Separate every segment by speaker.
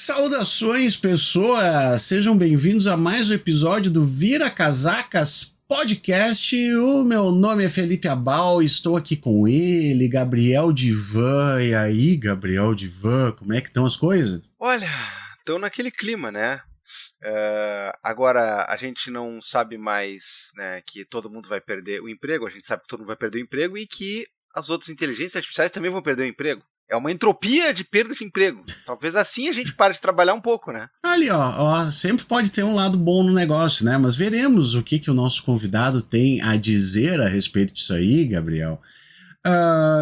Speaker 1: Saudações, pessoas! Sejam bem-vindos a mais um episódio do Vira Casacas Podcast. O meu nome é Felipe Abal e estou aqui com ele, Gabriel Divan. E aí, Gabriel Divan, como é que estão as coisas?
Speaker 2: Olha, estão naquele clima, né? Agora a gente não sabe mais, né, que todo mundo vai perder o emprego, a gente sabe que todo mundo vai perder o emprego e que as outras inteligências artificiais também vão perder o emprego. É uma entropia de perda de emprego. Talvez assim a gente pare de trabalhar um pouco, né?
Speaker 1: Ali, sempre pode ter um lado bom no negócio, né? Mas veremos o que o nosso convidado tem a dizer a respeito disso aí, Gabriel.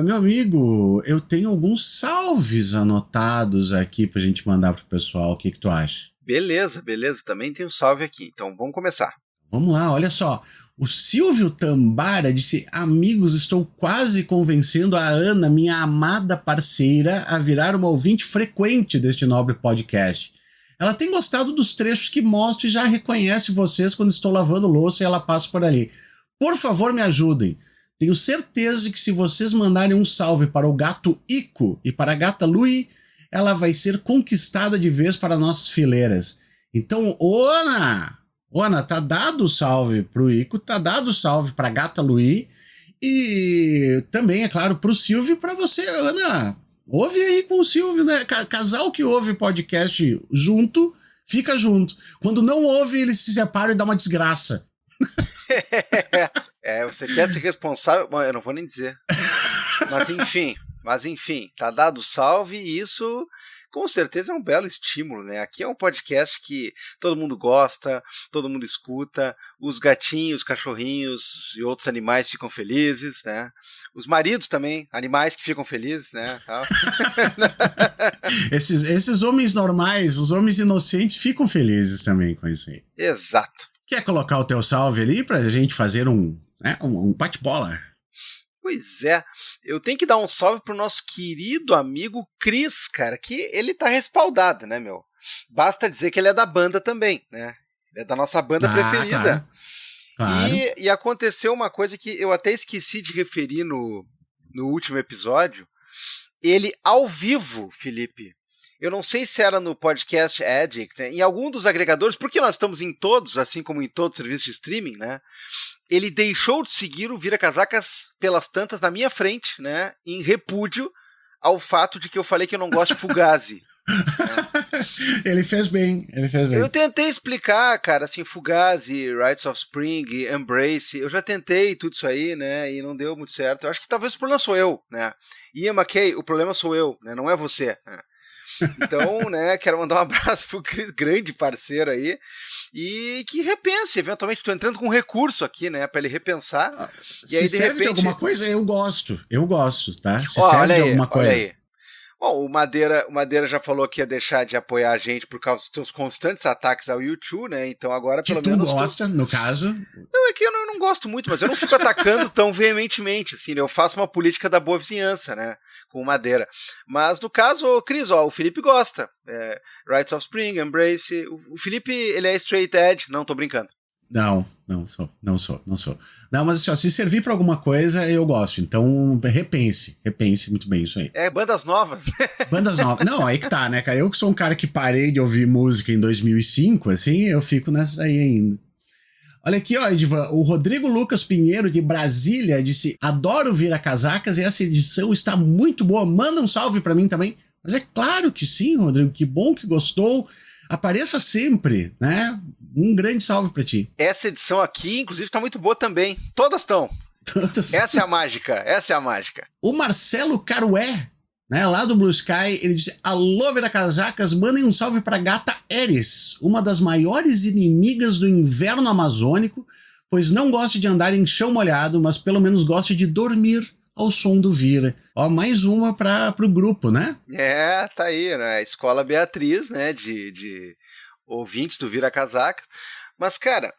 Speaker 1: Meu amigo, eu tenho alguns salves anotados aqui pra gente mandar pro pessoal. O que tu acha?
Speaker 2: Beleza. Também tem um salve aqui. Então vamos começar.
Speaker 1: Vamos lá, olha só. O Silvio Tambara disse: amigos, estou quase convencendo a Ana, minha amada parceira, a virar uma ouvinte frequente deste nobre podcast. Ela tem gostado dos trechos que mostro e já reconhece vocês quando estou lavando louça e ela passa por ali. Por favor, me ajudem. Tenho certeza que se vocês mandarem um salve para o gato Ico e para a gata Lui, ela vai ser conquistada de vez para nossas fileiras. Então, Ana, tá dado o salve pro Ico, tá dado o salve pra gata Luí e também, é claro, pro Silvio e pra você, Ana. Ouve aí com o Silvio, né? Casal que ouve podcast junto, fica junto. Quando não ouve, eles se separam e dá uma desgraça.
Speaker 2: Você quer ser responsável? Bom, eu não vou nem dizer. Mas enfim, tá dado o salve e isso com certeza é um belo estímulo, né? Aqui é um podcast que todo mundo gosta, todo mundo escuta, os gatinhos, cachorrinhos e outros animais ficam felizes, né? Os maridos também, animais que ficam felizes, né?
Speaker 1: Esses homens normais, os homens inocentes ficam felizes também com isso aí.
Speaker 2: Exato.
Speaker 1: Quer colocar o teu salve ali pra gente fazer um bate-bola?
Speaker 2: Pois é, eu tenho que dar um salve pro nosso querido amigo Cris, cara, que ele tá respaldado, né, meu? Basta dizer que ele é da banda também, né? Ele é da nossa banda preferida.
Speaker 1: Claro.
Speaker 2: E aconteceu uma coisa que eu até esqueci de referir no último episódio. Ele ao vivo, Felipe, eu não sei se era no Podcast Addict, né, em algum dos agregadores, porque nós estamos em todos, assim como em todos os serviços de streaming, né? Ele deixou de seguir o Vira Casacas pelas tantas na minha frente, né? Em repúdio ao fato de que eu falei que eu não gosto de Fugazi.
Speaker 1: Né? Ele fez bem.
Speaker 2: Eu tentei explicar, cara, assim, Fugazi, Rites of Spring, Embrace, eu já tentei tudo isso aí, né? E não deu muito certo. Eu acho que talvez o problema sou eu, né? Ian MacKay, o problema sou eu, né? Não é você, né? Então, né, quero mandar um abraço pro Cris, grande parceiro aí, e que repense, eventualmente, estou entrando com um recurso aqui, né, para ele repensar.
Speaker 1: E aí, de repente, de alguma coisa, eu gosto, tá? Se serve de alguma coisa.
Speaker 2: Olha aí. Bom, o Madeira já falou que ia deixar de apoiar a gente por causa dos seus constantes ataques ao YouTube, né? Então agora
Speaker 1: que
Speaker 2: pelo menos.
Speaker 1: Tu gosta, no caso?
Speaker 2: Não, é que eu não gosto muito, mas eu não fico atacando tão veementemente, assim, né? Eu faço uma política da boa vizinhança, né? Com o Madeira. Mas no caso, Cris, o Felipe gosta. Rites of Spring, Embrace. O Felipe, ele é straight edge. Não, tô brincando.
Speaker 1: Não sou. Não, mas assim, se servir pra alguma coisa, eu gosto. Então, repense muito bem isso aí.
Speaker 2: Bandas novas.
Speaker 1: Bandas novas. Não, aí que tá, né, cara? Eu que sou um cara que parei de ouvir música em 2005, assim, eu fico nessa aí ainda. Olha aqui, ó, Edivan, o Rodrigo Lucas Pinheiro, de Brasília, disse: adoro Vira Casacas e essa edição está muito boa. Manda um salve pra mim também. Mas é claro que sim, Rodrigo, que bom que gostou. Apareça sempre, né? Um grande salve pra ti.
Speaker 2: Essa edição aqui, inclusive, tá muito boa também. Todas estão. Essa é a mágica.
Speaker 1: O Marcelo Carué, né, lá do Blue Sky, ele disse: alô, Vira Casacas, mandem um salve pra gata Eris, uma das maiores inimigas do inverno amazônico, pois não gosta de andar em chão molhado, mas pelo menos gosta de dormir ao som do Vira. Ó, mais uma pro grupo, né?
Speaker 2: Tá aí, né? Escola Beatriz, né? De ouvintes do Vira Casacas. Mas, cara,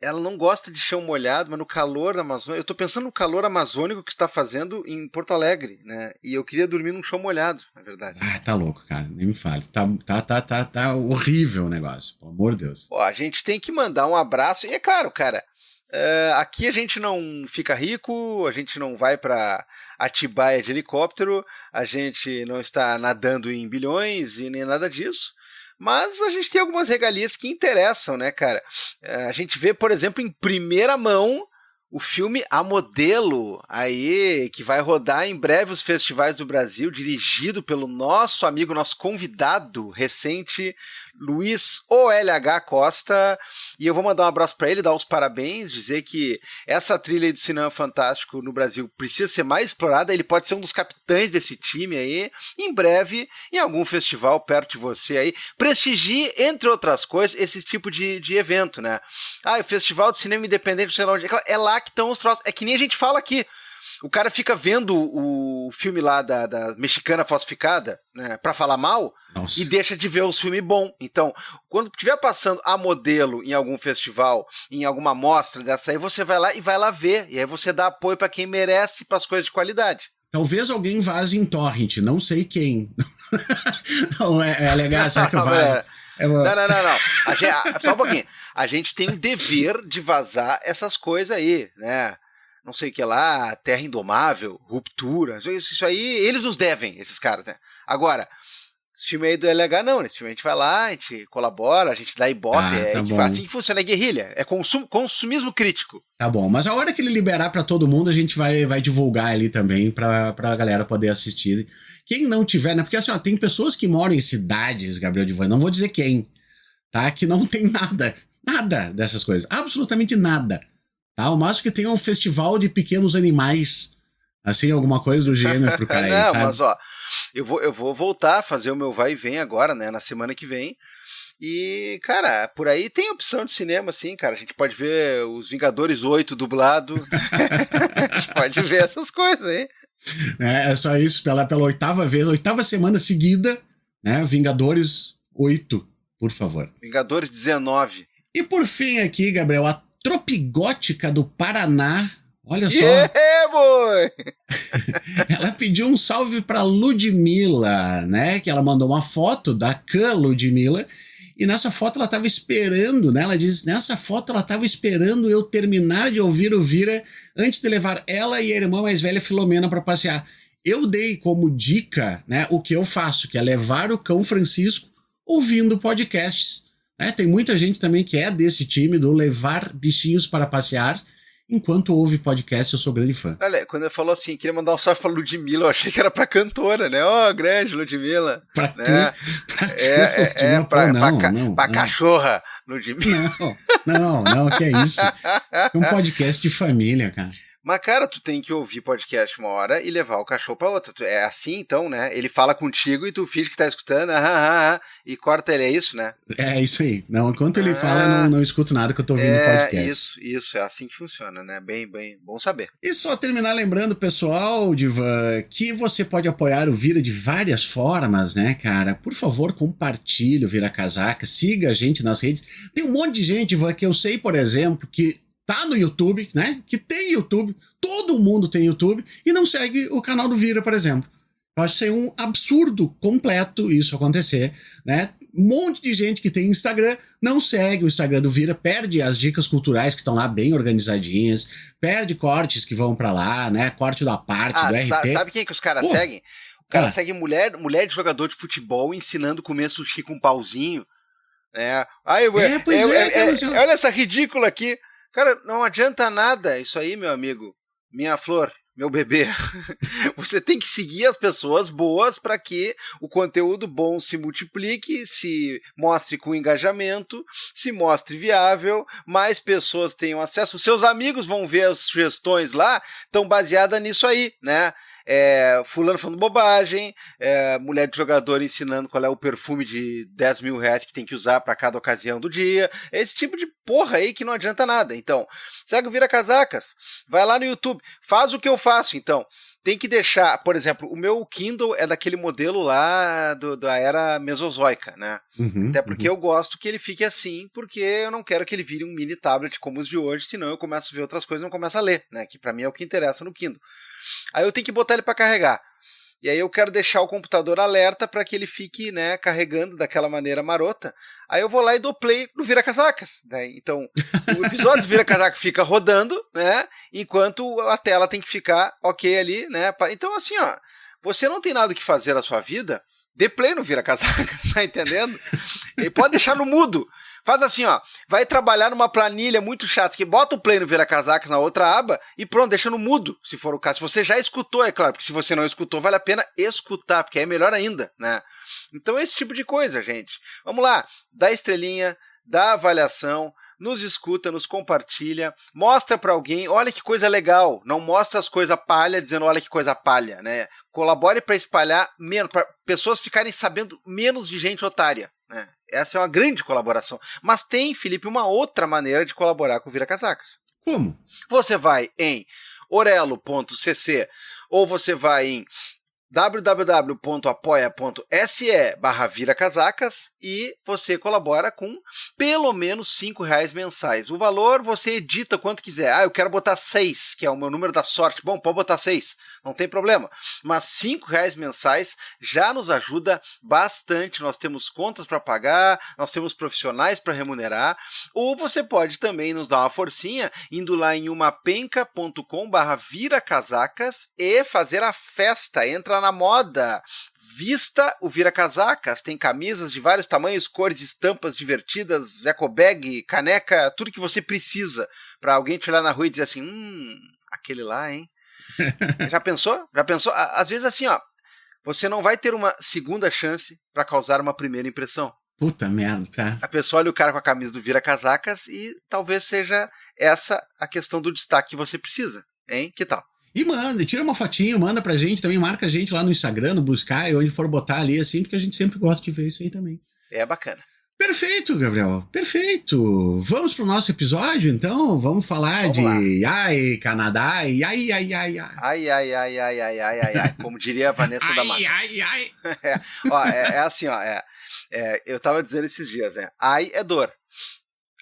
Speaker 2: ela não gosta de chão molhado, mas no calor da Amazônia. Eu tô pensando no calor amazônico que está fazendo em Porto Alegre, né? E eu queria dormir num chão molhado, na verdade.
Speaker 1: Tá louco, cara. Nem me fale. Tá horrível o negócio, pelo amor de Deus.
Speaker 2: Ó, a gente tem que mandar um abraço. E é claro, cara. Aqui a gente não fica rico, a gente não vai para Atibaia de helicóptero, a gente não está nadando em bilhões e nem nada disso, mas a gente tem algumas regalias que interessam, né, cara? A gente vê, por exemplo, em primeira mão o filme A Modelo, aí, que vai rodar em breve os festivais do Brasil, dirigido pelo nosso amigo, nosso convidado recente, Luiz OLH Costa, e eu vou mandar um abraço para ele, dar os parabéns, dizer que essa trilha aí do cinema fantástico no Brasil precisa ser mais explorada, ele pode ser um dos capitães desse time aí, em breve, em algum festival perto de você aí, prestigie, entre outras coisas, esse tipo de evento, né? O Festival de Cinema Independente, sei lá onde, é lá que estão os troços, é que nem a gente fala aqui, o cara fica vendo o filme lá da Mexicana Falsificada, né, pra falar mal,
Speaker 1: Nossa.
Speaker 2: E deixa de ver os filmes bons. Então, quando estiver passando A Modelo em algum festival, em alguma mostra dessa aí, você vai lá ver. E aí você dá apoio pra quem merece, pras coisas de qualidade.
Speaker 1: Talvez alguém vaze em torrent, não sei quem. Não, é legal, será que eu vazo?
Speaker 2: Não. Só um pouquinho. A gente tem o dever de vazar essas coisas aí, né? Não sei o que lá, Terra Indomável, Ruptura, isso aí, eles nos devem, esses caras, né? Agora, esse filme aí do LH não, nesse filme a gente vai lá, a gente colabora, a gente dá ibope, assim que funciona, é guerrilha, é consumismo crítico.
Speaker 1: Tá bom, mas a hora que ele liberar pra todo mundo, a gente vai divulgar ali também pra galera poder assistir. Quem não tiver, né? Porque assim, ó, tem pessoas que moram em cidades, Gabriel Divan, não vou dizer quem, tá? Que não tem nada dessas coisas, absolutamente nada. Tá? O máximo que tem é um festival de pequenos animais, assim, alguma coisa do gênero pro cara aí,
Speaker 2: não,
Speaker 1: sabe?
Speaker 2: Mas ó, eu vou voltar a fazer o meu vai e vem agora, né, na semana que vem, e, cara, por aí tem opção de cinema, assim, cara, a gente pode ver os Vingadores 8 dublado, a gente pode ver essas coisas aí.
Speaker 1: É só isso, pela oitava vez, oitava semana seguida, né, Vingadores 8, por favor.
Speaker 2: Vingadores 19.
Speaker 1: E por fim aqui, Gabriel, a Tropigótica do Paraná, olha só.
Speaker 2: Boy!
Speaker 1: Ela pediu um salve pra Ludmilla, né? Que ela mandou uma foto da Khan Ludmilla, e nessa foto ela tava esperando, né? Ela diz, nessa foto ela tava esperando eu terminar de ouvir o Vira antes de levar ela e a irmã mais velha Filomena para passear. Eu dei como dica, né, o que eu faço, que é levar o cão Francisco ouvindo podcasts. Tem muita gente também que é desse time do levar bichinhos para passear enquanto ouve podcast. Eu sou grande fã.
Speaker 2: Olha, quando ele falou assim, queria mandar um salve pra Ludmilla, eu achei que era pra cantora, né? Grande Ludmilla.
Speaker 1: Pra
Speaker 2: né? Pra cachorra Ludmilla.
Speaker 1: Não, que é isso? É um podcast de família, cara.
Speaker 2: Mas, cara, tu tem que ouvir podcast uma hora e levar o cachorro pra outra. É assim, então, né? Ele fala contigo e tu finge que tá escutando, e corta ele, é isso, né?
Speaker 1: É isso aí. Não, enquanto ele fala, eu não escuto nada que eu tô ouvindo podcast.
Speaker 2: Isso, é assim que funciona, né? Bem bom saber.
Speaker 1: E só terminar lembrando, pessoal, Divan, que você pode apoiar o Vira de várias formas, né, cara? Por favor, compartilhe o Vira Casaca, siga a gente nas redes. Tem um monte de gente, Divan, que eu sei, por exemplo, que tá no YouTube, né? Que tem YouTube, todo mundo tem YouTube e não segue o canal do Vira, por exemplo. Eu acho que é um absurdo completo isso acontecer, né? Um monte de gente que tem Instagram não segue o Instagram do Vira, perde as dicas culturais que estão lá bem organizadinhas, perde cortes que vão pra lá, né? Corte da parte, do RP.
Speaker 2: Sabe quem que os caras seguem? O cara segue mulher de jogador de futebol ensinando a comer sushi com um pauzinho, né? Olha essa ridícula aqui. Cara, não adianta nada isso aí, meu amigo, minha flor, meu bebê. Você tem que seguir as pessoas boas para que o conteúdo bom se multiplique, se mostre com engajamento, se mostre viável, mais pessoas tenham acesso. Os seus amigos vão ver as sugestões lá, estão baseadas nisso aí, né? Fulano falando bobagem, mulher de jogador ensinando qual é o perfume de 10 mil reais que tem que usar para cada ocasião do dia, esse tipo de porra aí que não adianta nada. Então, segue o Vira Casacas, vai lá no YouTube, faz o que eu faço. Então, tem que deixar, por exemplo, o meu Kindle é daquele modelo lá da era mesozoica, né? Até porque eu gosto que ele fique assim, porque eu não quero que ele vire um mini tablet como os de hoje, senão eu começo a ver outras coisas e não começo a ler, né? Que para mim é o que interessa no Kindle. Aí eu tenho que botar ele para carregar. E aí eu quero deixar o computador alerta para que ele fique, né, carregando daquela maneira marota. Aí eu vou lá e dou play no Vira Casacas, né? Então, o episódio do Vira Casaca fica rodando, né? Enquanto a tela tem que ficar ok ali, né? Então, assim, ó, você não tem nada o que fazer na sua vida, dê play no Vira Casacas, tá entendendo? E pode deixar no mudo. Faz assim, ó, vai trabalhar numa planilha muito chata, que bota o play no Vira Casacas na outra aba e pronto, deixa no mudo, se for o caso. Se você já escutou, é claro, porque se você não escutou, vale a pena escutar, porque é melhor ainda, né? Então esse tipo de coisa, gente. Vamos lá, dá estrelinha, dá avaliação, nos escuta, nos compartilha, mostra pra alguém, olha que coisa legal, não mostra as coisas palha dizendo olha que coisa palha, né? Colabore para espalhar menos, para pessoas ficarem sabendo menos de gente otária, né? Essa é uma grande colaboração. Mas tem, Felipe, uma outra maneira de colaborar com o Vira Casacas.
Speaker 1: Como?
Speaker 2: Você vai em orelo.cc ou você vai em www.apoia.se/viracasacas e você colabora com pelo menos R$5 mensais. O valor você edita quanto quiser. Ah, eu quero botar 6, que é o meu número da sorte. Bom, pode botar 6, não tem problema. Mas R$5 mensais já nos ajuda bastante. Nós temos contas para pagar, nós temos profissionais para remunerar. Ou você pode também nos dar uma forcinha indo lá em umapenca.com/viracasacas e fazer a festa. Entra na moda. Vista o Vira Casacas. Tem camisas de vários tamanhos, cores, estampas divertidas, eco bag, caneca, tudo que você precisa para alguém te olhar na rua e dizer assim, aquele lá, hein? Já pensou? Já pensou? Às vezes assim, ó, você não vai ter uma segunda chance para causar uma primeira impressão.
Speaker 1: Puta merda, tá.
Speaker 2: A pessoa olha o cara com a camisa do Vira Casacas e talvez seja essa a questão do destaque que você precisa, hein? Que tal?
Speaker 1: E manda, tira uma fotinho, manda pra gente também, marca a gente lá no Instagram, no Buscar, e onde for botar ali, assim, porque a gente sempre gosta de ver isso aí também.
Speaker 2: É bacana.
Speaker 1: Perfeito, Gabriel, perfeito. Vamos pro nosso episódio, então? Vamos falar de ai, Canadá, ai, ai, ai, ai.
Speaker 2: Ai, como diria a Vanessa da Mata.
Speaker 1: Ai.
Speaker 2: É assim, ó, eu tava dizendo esses dias, né? Ai é dor.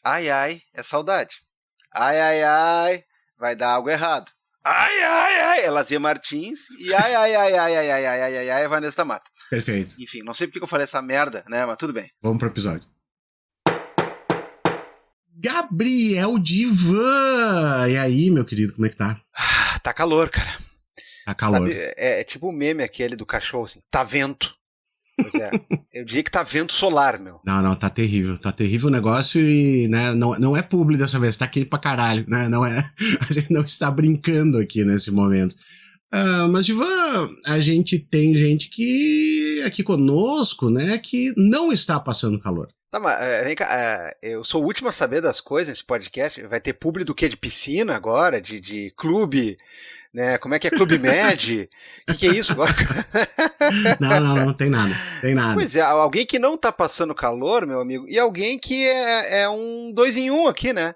Speaker 2: Ai, é saudade. Ai, vai dar algo errado. Ai, é Lazia Martins e ai, é Vanessa da Mata.
Speaker 1: Perfeito.
Speaker 2: Enfim, não sei porque eu falei essa merda, né? Mas tudo bem.
Speaker 1: Vamos pro episódio. Gabriel Divan! E aí, meu querido, como é que tá?
Speaker 2: Tá calor, cara.
Speaker 1: Tá calor.
Speaker 2: Sabe, é tipo o meme aquele do cachorro, assim, tá vento. Pois é, eu diria que tá vento solar, meu.
Speaker 1: Não, tá terrível o negócio e, né, não é publi dessa vez, tá quente pra caralho, né, a gente não está brincando aqui nesse momento. Mas, Divan, a gente tem gente que aqui conosco, né, que não está passando calor.
Speaker 2: Tá, mas vem cá, eu sou o último a saber das coisas nesse podcast, vai ter publi do quê? De piscina agora? De clube? Né? Como é que é Clube Med? O que é isso agora?
Speaker 1: Não tem nada.
Speaker 2: Pois é, alguém que não tá passando calor, meu amigo, e alguém que é um 2 em 1 aqui, né?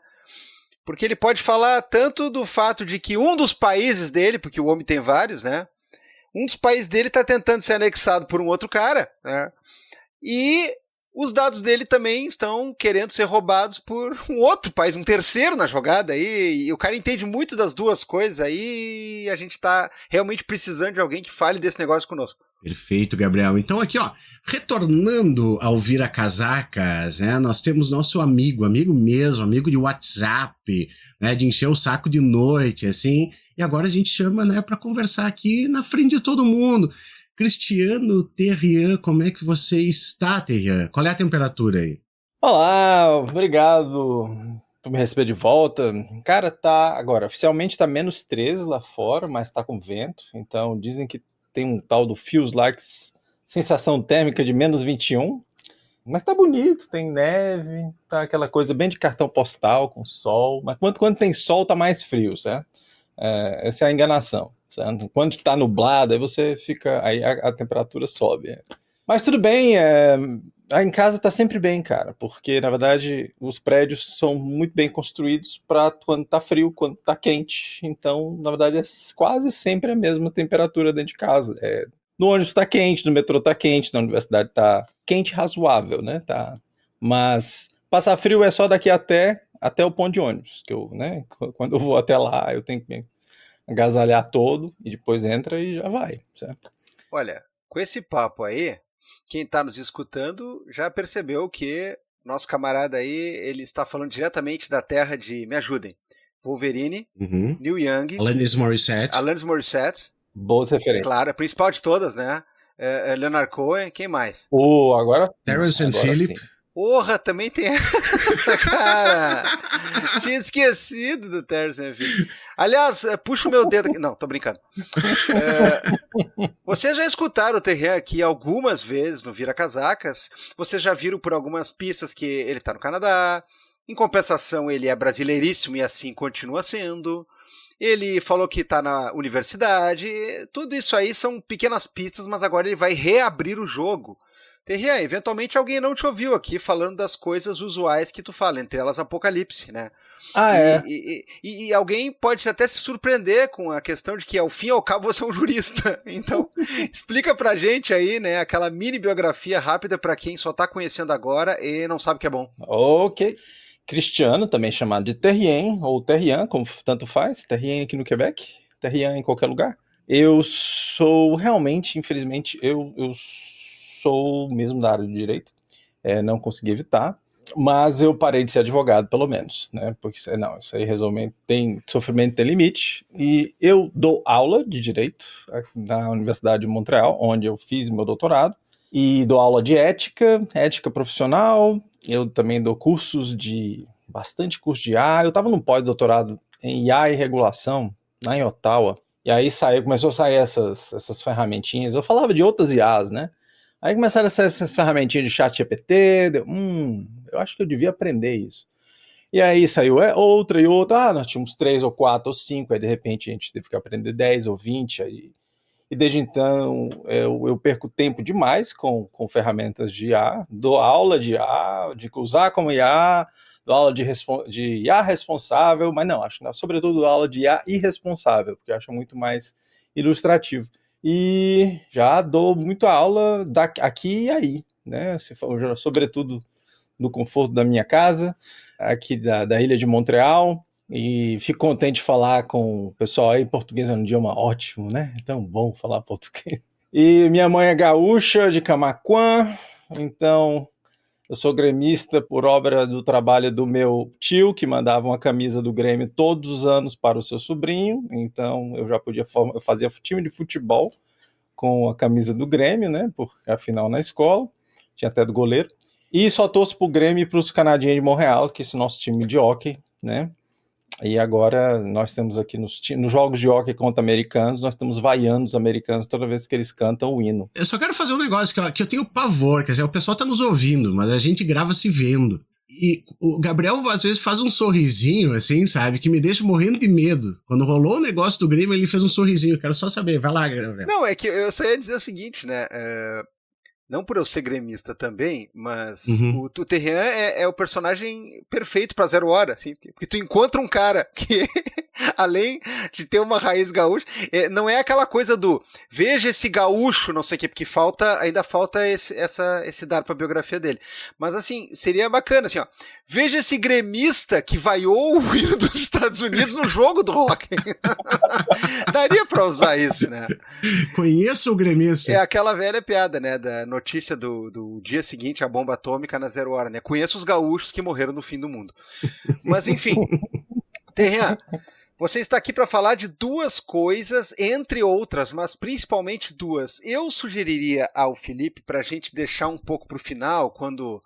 Speaker 2: Porque ele pode falar tanto do fato de que um dos países dele, porque o homem tem vários, né? Um dos países dele tá tentando ser anexado por um outro cara, né? E os dados dele também estão querendo ser roubados por um outro país, um terceiro na jogada aí, e o cara entende muito das duas coisas aí, e a gente tá realmente precisando de alguém que fale desse negócio conosco.
Speaker 1: Perfeito, Gabriel. Então aqui, ó, retornando ao Vira Casacas, né, nós temos nosso amigo mesmo, amigo de WhatsApp, né, de encher o saco de noite, assim, e agora a gente chama, né, pra conversar aqui na frente de todo mundo. Cristiano Terrian, como é que você está, Terrian? Qual é a temperatura aí?
Speaker 3: Olá, obrigado por me receber de volta. Cara, agora, oficialmente tá -13 lá fora, mas tá com vento, então dizem que tem um tal do feels like sensação térmica de -21, mas tá bonito, tem neve, tá aquela coisa bem de cartão postal com sol, mas quando tem sol tá mais frio, certo? Essa é a enganação. Certo? Quando está nublado, aí você fica. Aí a temperatura sobe. Mas tudo bem, em casa está sempre bem, cara, porque na verdade os prédios são muito bem construídos para quando está frio, quando está quente. Então, na verdade, é quase sempre a mesma temperatura dentro de casa. No ônibus está quente, no metrô está quente, na universidade está quente razoável, né? Tá. Mas passar frio é só daqui até o ponto de ônibus, que eu, né? Quando eu vou até lá, eu tenho que agasalhar todo e depois entra e já vai, certo?
Speaker 2: Olha, com esse papo aí, quem está nos escutando já percebeu que nosso camarada aí, ele está falando diretamente da terra de, me ajudem, Wolverine, Neil Young,
Speaker 1: Alanis Morissette.
Speaker 3: Boas referências.
Speaker 2: Claro, a principal de todas, né? Leonard Cohen, quem mais?
Speaker 3: Agora
Speaker 1: Terrence and Phillip.
Speaker 2: Porra, também tem essa, cara. Tinha esquecido do Terrence and Phillip. Aliás, puxa o meu dedo aqui. Não, tô brincando. Vocês já escutaram o Terrien aqui algumas vezes no Vira Casacas. Vocês já viram por algumas pistas que ele tá no Canadá. Em compensação, ele é brasileiríssimo e assim continua sendo. Ele falou que está na universidade. Tudo isso aí são pequenas pistas, mas agora ele vai reabrir o jogo. Terrien, eventualmente alguém não te ouviu aqui falando das coisas usuais que tu fala, entre elas Apocalipse, né? E alguém pode até se surpreender com a questão de que, ao fim e ao cabo, você é um jurista. Então, explica pra gente aí, né, aquela mini biografia rápida para quem só tá conhecendo agora e não sabe o que é bom.
Speaker 3: Ok. Cristiano, também chamado de Terrien, ou Terrien, como tanto faz. Terrien aqui no Quebec, Terrien em qualquer lugar. Eu sou realmente, infelizmente, eu sou mesmo da área do direito, não consegui evitar, mas eu parei de ser advogado, pelo menos, né? Porque não, isso aí resolve, sofrimento tem limite, e eu dou aula de direito na Universidade de Montreal, onde eu fiz meu doutorado, e dou aula de ética profissional. Eu também dou bastante curso de IA. Eu estava num pós-doutorado em IA e regulação, lá em Ottawa, e aí começou a sair essas ferramentinhas. Eu falava de outras IAs, né? Aí começaram a sair essas ferramentinhas de chat GPT, eu acho que eu devia aprender isso. E aí saiu outra e outra, nós tínhamos 3 ou 4 ou 5, aí de repente a gente teve que aprender 10 ou 20, e desde então eu perco tempo demais com ferramentas de IA, dou aula de IA, de usar como IA, dou aula de IA responsável, mas não, acho que sobretudo dou aula de IA irresponsável, porque eu acho muito mais ilustrativo. E já dou muita aula aqui e aí, né? Sobretudo no conforto da minha casa, aqui da ilha de Montreal, e fico contente de falar com o pessoal aí. Português é um idioma ótimo, né? É tão bom falar português. E minha mãe é gaúcha, de Camaquã, então eu sou gremista por obra do trabalho do meu tio, que mandava uma camisa do Grêmio todos os anos para o seu sobrinho, então eu já podia fazer time de futebol com a camisa do Grêmio, né? Porque afinal na escola, tinha até do goleiro. E só torço pro Grêmio e pros Canadiens de Montreal, que é esse nosso time de hóquei, né? E agora nós temos aqui nos jogos de hóquei contra americanos, nós temos vaiando os americanos toda vez que eles cantam o hino.
Speaker 1: Eu só quero fazer um negócio que eu tenho pavor, quer dizer, o pessoal tá nos ouvindo, mas a gente grava se vendo. E o Gabriel às vezes faz um sorrisinho, assim, sabe, que me deixa morrendo de medo. Quando rolou o negócio do Grêmio, ele fez um sorrisinho, eu quero só saber, vai lá, Gabriel.
Speaker 2: Não, é que eu só ia dizer o seguinte, né, não por eu ser gremista também, mas o Terrien é o personagem perfeito pra 0 hora, assim, porque tu encontra um cara que, além de ter uma raiz gaúcha, não é aquela coisa do veja esse gaúcho, não sei o que, porque ainda falta esse dar pra biografia dele. Mas assim, seria bacana, assim, ó, veja esse gremista que vaiou o hino dos Estados Unidos no jogo do rock. Daria pra usar isso, né?
Speaker 1: Conheço o gremista.
Speaker 2: É aquela velha piada, né, da notícia do dia seguinte, a bomba atômica na 0 hora, né? Conheço os gaúchos que morreram no fim do mundo. Mas enfim, Terrien, você está aqui para falar de 2 coisas, entre outras, mas principalmente 2. Eu sugeriria ao Felipe, para a gente deixar um pouco para o final, quando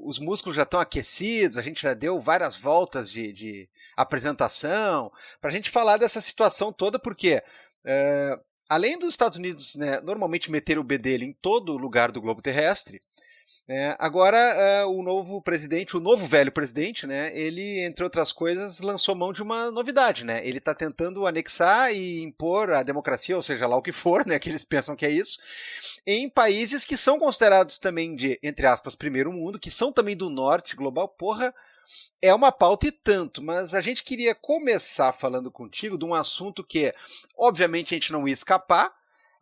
Speaker 2: os músculos já estão aquecidos, a gente já deu várias voltas de apresentação, para a gente falar dessa situação toda, porque além dos Estados Unidos, né, normalmente meter o bedelho em todo lugar do globo terrestre, agora o novo velho presidente, né, ele, entre outras coisas, lançou mão de uma novidade, né? Ele está tentando anexar e impor a democracia, ou seja lá o que for, né, que eles pensam que é isso, em países que são considerados também de, entre aspas, primeiro mundo, que são também do norte global. Porra, é uma pauta e tanto, mas a gente queria começar falando contigo de um assunto que, obviamente, a gente não ia escapar.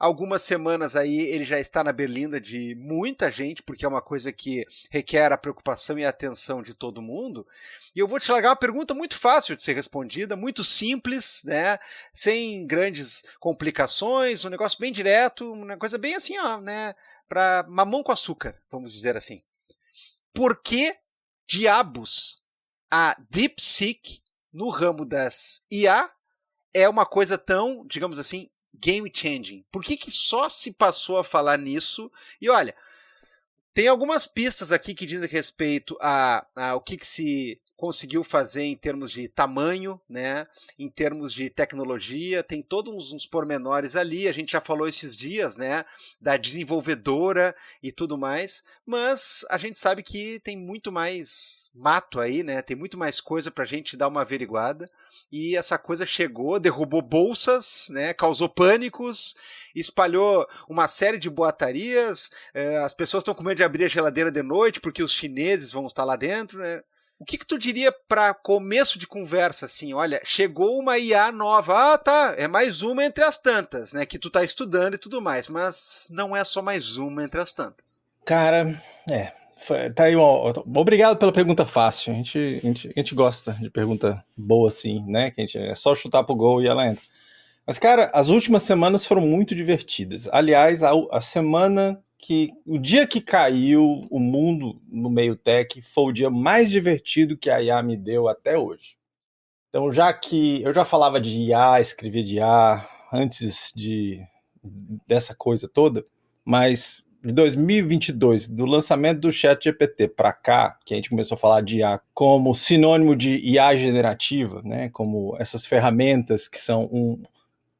Speaker 2: algumas semanas aí ele já está na berlinda de muita gente, porque é uma coisa que requer a preocupação e a atenção de todo mundo. E eu vou te largar uma pergunta muito fácil de ser respondida, muito simples, né? Sem grandes complicações, um negócio bem direto, uma coisa bem assim, ó, né? Para mamão com açúcar, vamos dizer assim. Por que diabos a DeepSeek no ramo das IA é uma coisa tão, digamos assim, game changing? Por que só se passou a falar nisso? E olha, tem algumas pistas aqui que dizem respeito a o que se conseguiu fazer em termos de tamanho, né? Em termos de tecnologia, tem todos uns pormenores ali, a gente já falou esses dias, né? Da desenvolvedora e tudo mais, mas a gente sabe que tem muito mais mato aí, né? Tem muito mais coisa pra gente dar uma averiguada, e essa coisa chegou, derrubou bolsas, né? Causou pânicos, espalhou uma série de boatarias, as pessoas estão com medo de abrir a geladeira de noite porque os chineses vão estar lá dentro, né? O que tu diria para começo de conversa, assim, olha, chegou uma IA nova, tá, é mais uma entre as tantas, né, que tu tá estudando e tudo mais, mas não é só mais uma entre as tantas.
Speaker 3: Cara, tá aí, obrigado pela pergunta fácil, a gente gosta de pergunta boa assim, né, que é só chutar pro gol e ela entra. Mas, cara, as últimas semanas foram muito divertidas. Aliás, a semana o dia que caiu o mundo no meio tech foi o dia mais divertido que a IA me deu até hoje. Então, já que eu já falava de IA, escrevia de IA antes dessa coisa toda, mas de 2022, do lançamento do ChatGPT para cá, que a gente começou a falar de IA como sinônimo de IA generativa, né, como essas ferramentas que são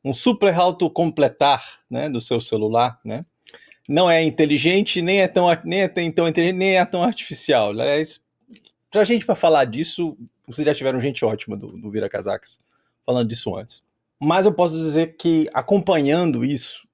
Speaker 3: um super autocompletar, né, do seu celular, né? Não é inteligente, nem é tão inteligente, nem é tão artificial. Aliás, pra gente para falar disso, vocês já tiveram gente ótima do Vira Casacas falando disso antes. Mas eu posso dizer que, acompanhando isso,